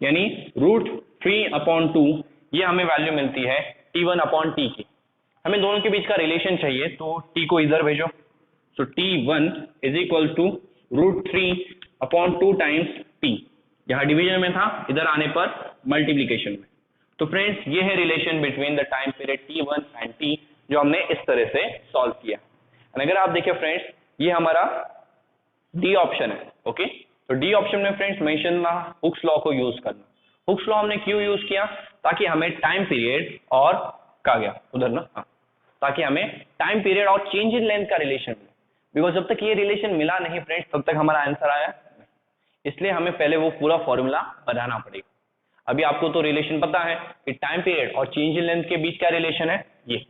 यानी √3 अपॉन 2, ये हमें वैल्यू मिलती है T1 अपॉन T की। हमें दोनों के बीच का रिलेशन चाहिए, तो T को इधर भेजो, so T1 is equal to √3 upon 2 times T, यहाँ डिवीजन में था, इधर आने पर मल्टीप्लीकेशन में। तो फ्रेंड्स ये है relation between the time period T1 and T, जो हमने इस तरह से सॉल्व किया। अगर आप देखिए फ्रेंड्स ये हमारा डी ऑप्शन है। ओके, तो डी ऑप्शन में फ्रेंड्स मेंशन ना हुक्स लॉ को यूज करना। हुक्स लॉ हमने क्यों यूज किया, ताकि हमें टाइम पीरियड और कहा गया उधर ना, ताकि हमें टाइम पीरियड और चेंज इन लेंथ का रिलेशन मिले, बिकॉज जब तक ये रिलेशन मिला नहीं फ्रेंड्स तब तक हमारा आंसर आया, इसलिए हमें पहले वो पूरा फॉर्मूला बनाना पड़ेगा। अभी आपको तो रिलेशन पता है कि टाइम पीरियड और चेंज इन लेंथ के बीच क्या रिलेशन है ये।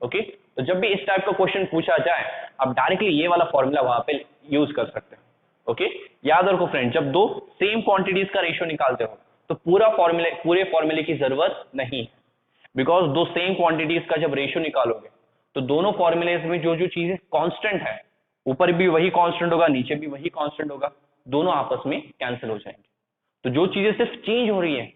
ओके, तो जब भी इस टाइप का क्वेश्चन पूछा जाए आप डायरेक्टली ये वाला फॉर्मूला वहां पे यूज कर सकते हैं। ओके, याद रखो फ्रेंड, जब दो सेम क्वांटिटीज का रेशियो निकालते हो तो पूरे फॉर्मूले की जरूरत नहीं है, बिकॉज दो सेम क्वांटिटीज का जब रेशियो निकालोगे तो दोनों फॉर्मूलेज में जो जो चीजें कांस्टेंट है, ऊपर भी वही कांस्टेंट होगा, नीचे भी वही कांस्टेंट होगा, दोनों आपस में कैंसिल हो जाएंगे। तो जो चीजें सिर्फ चेंज हो रही है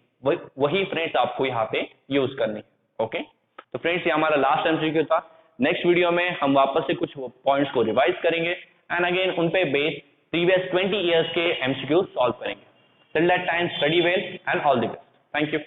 वही फ्रेंड्स आपको यहाँ पे यूज करनी है। ओके, तो फ्रेंड्स ये हमारा लास्ट एमसीक्यू था। नेक्स्ट वीडियो में हम वापस से कुछ पॉइंट्स को रिवाइज करेंगे एंड अगेन उन पे बेस्ड प्रीवियस 20 इयर्स के एमसीक्यू सॉल्व करेंगे। Till that time study well and all the best. Thank you.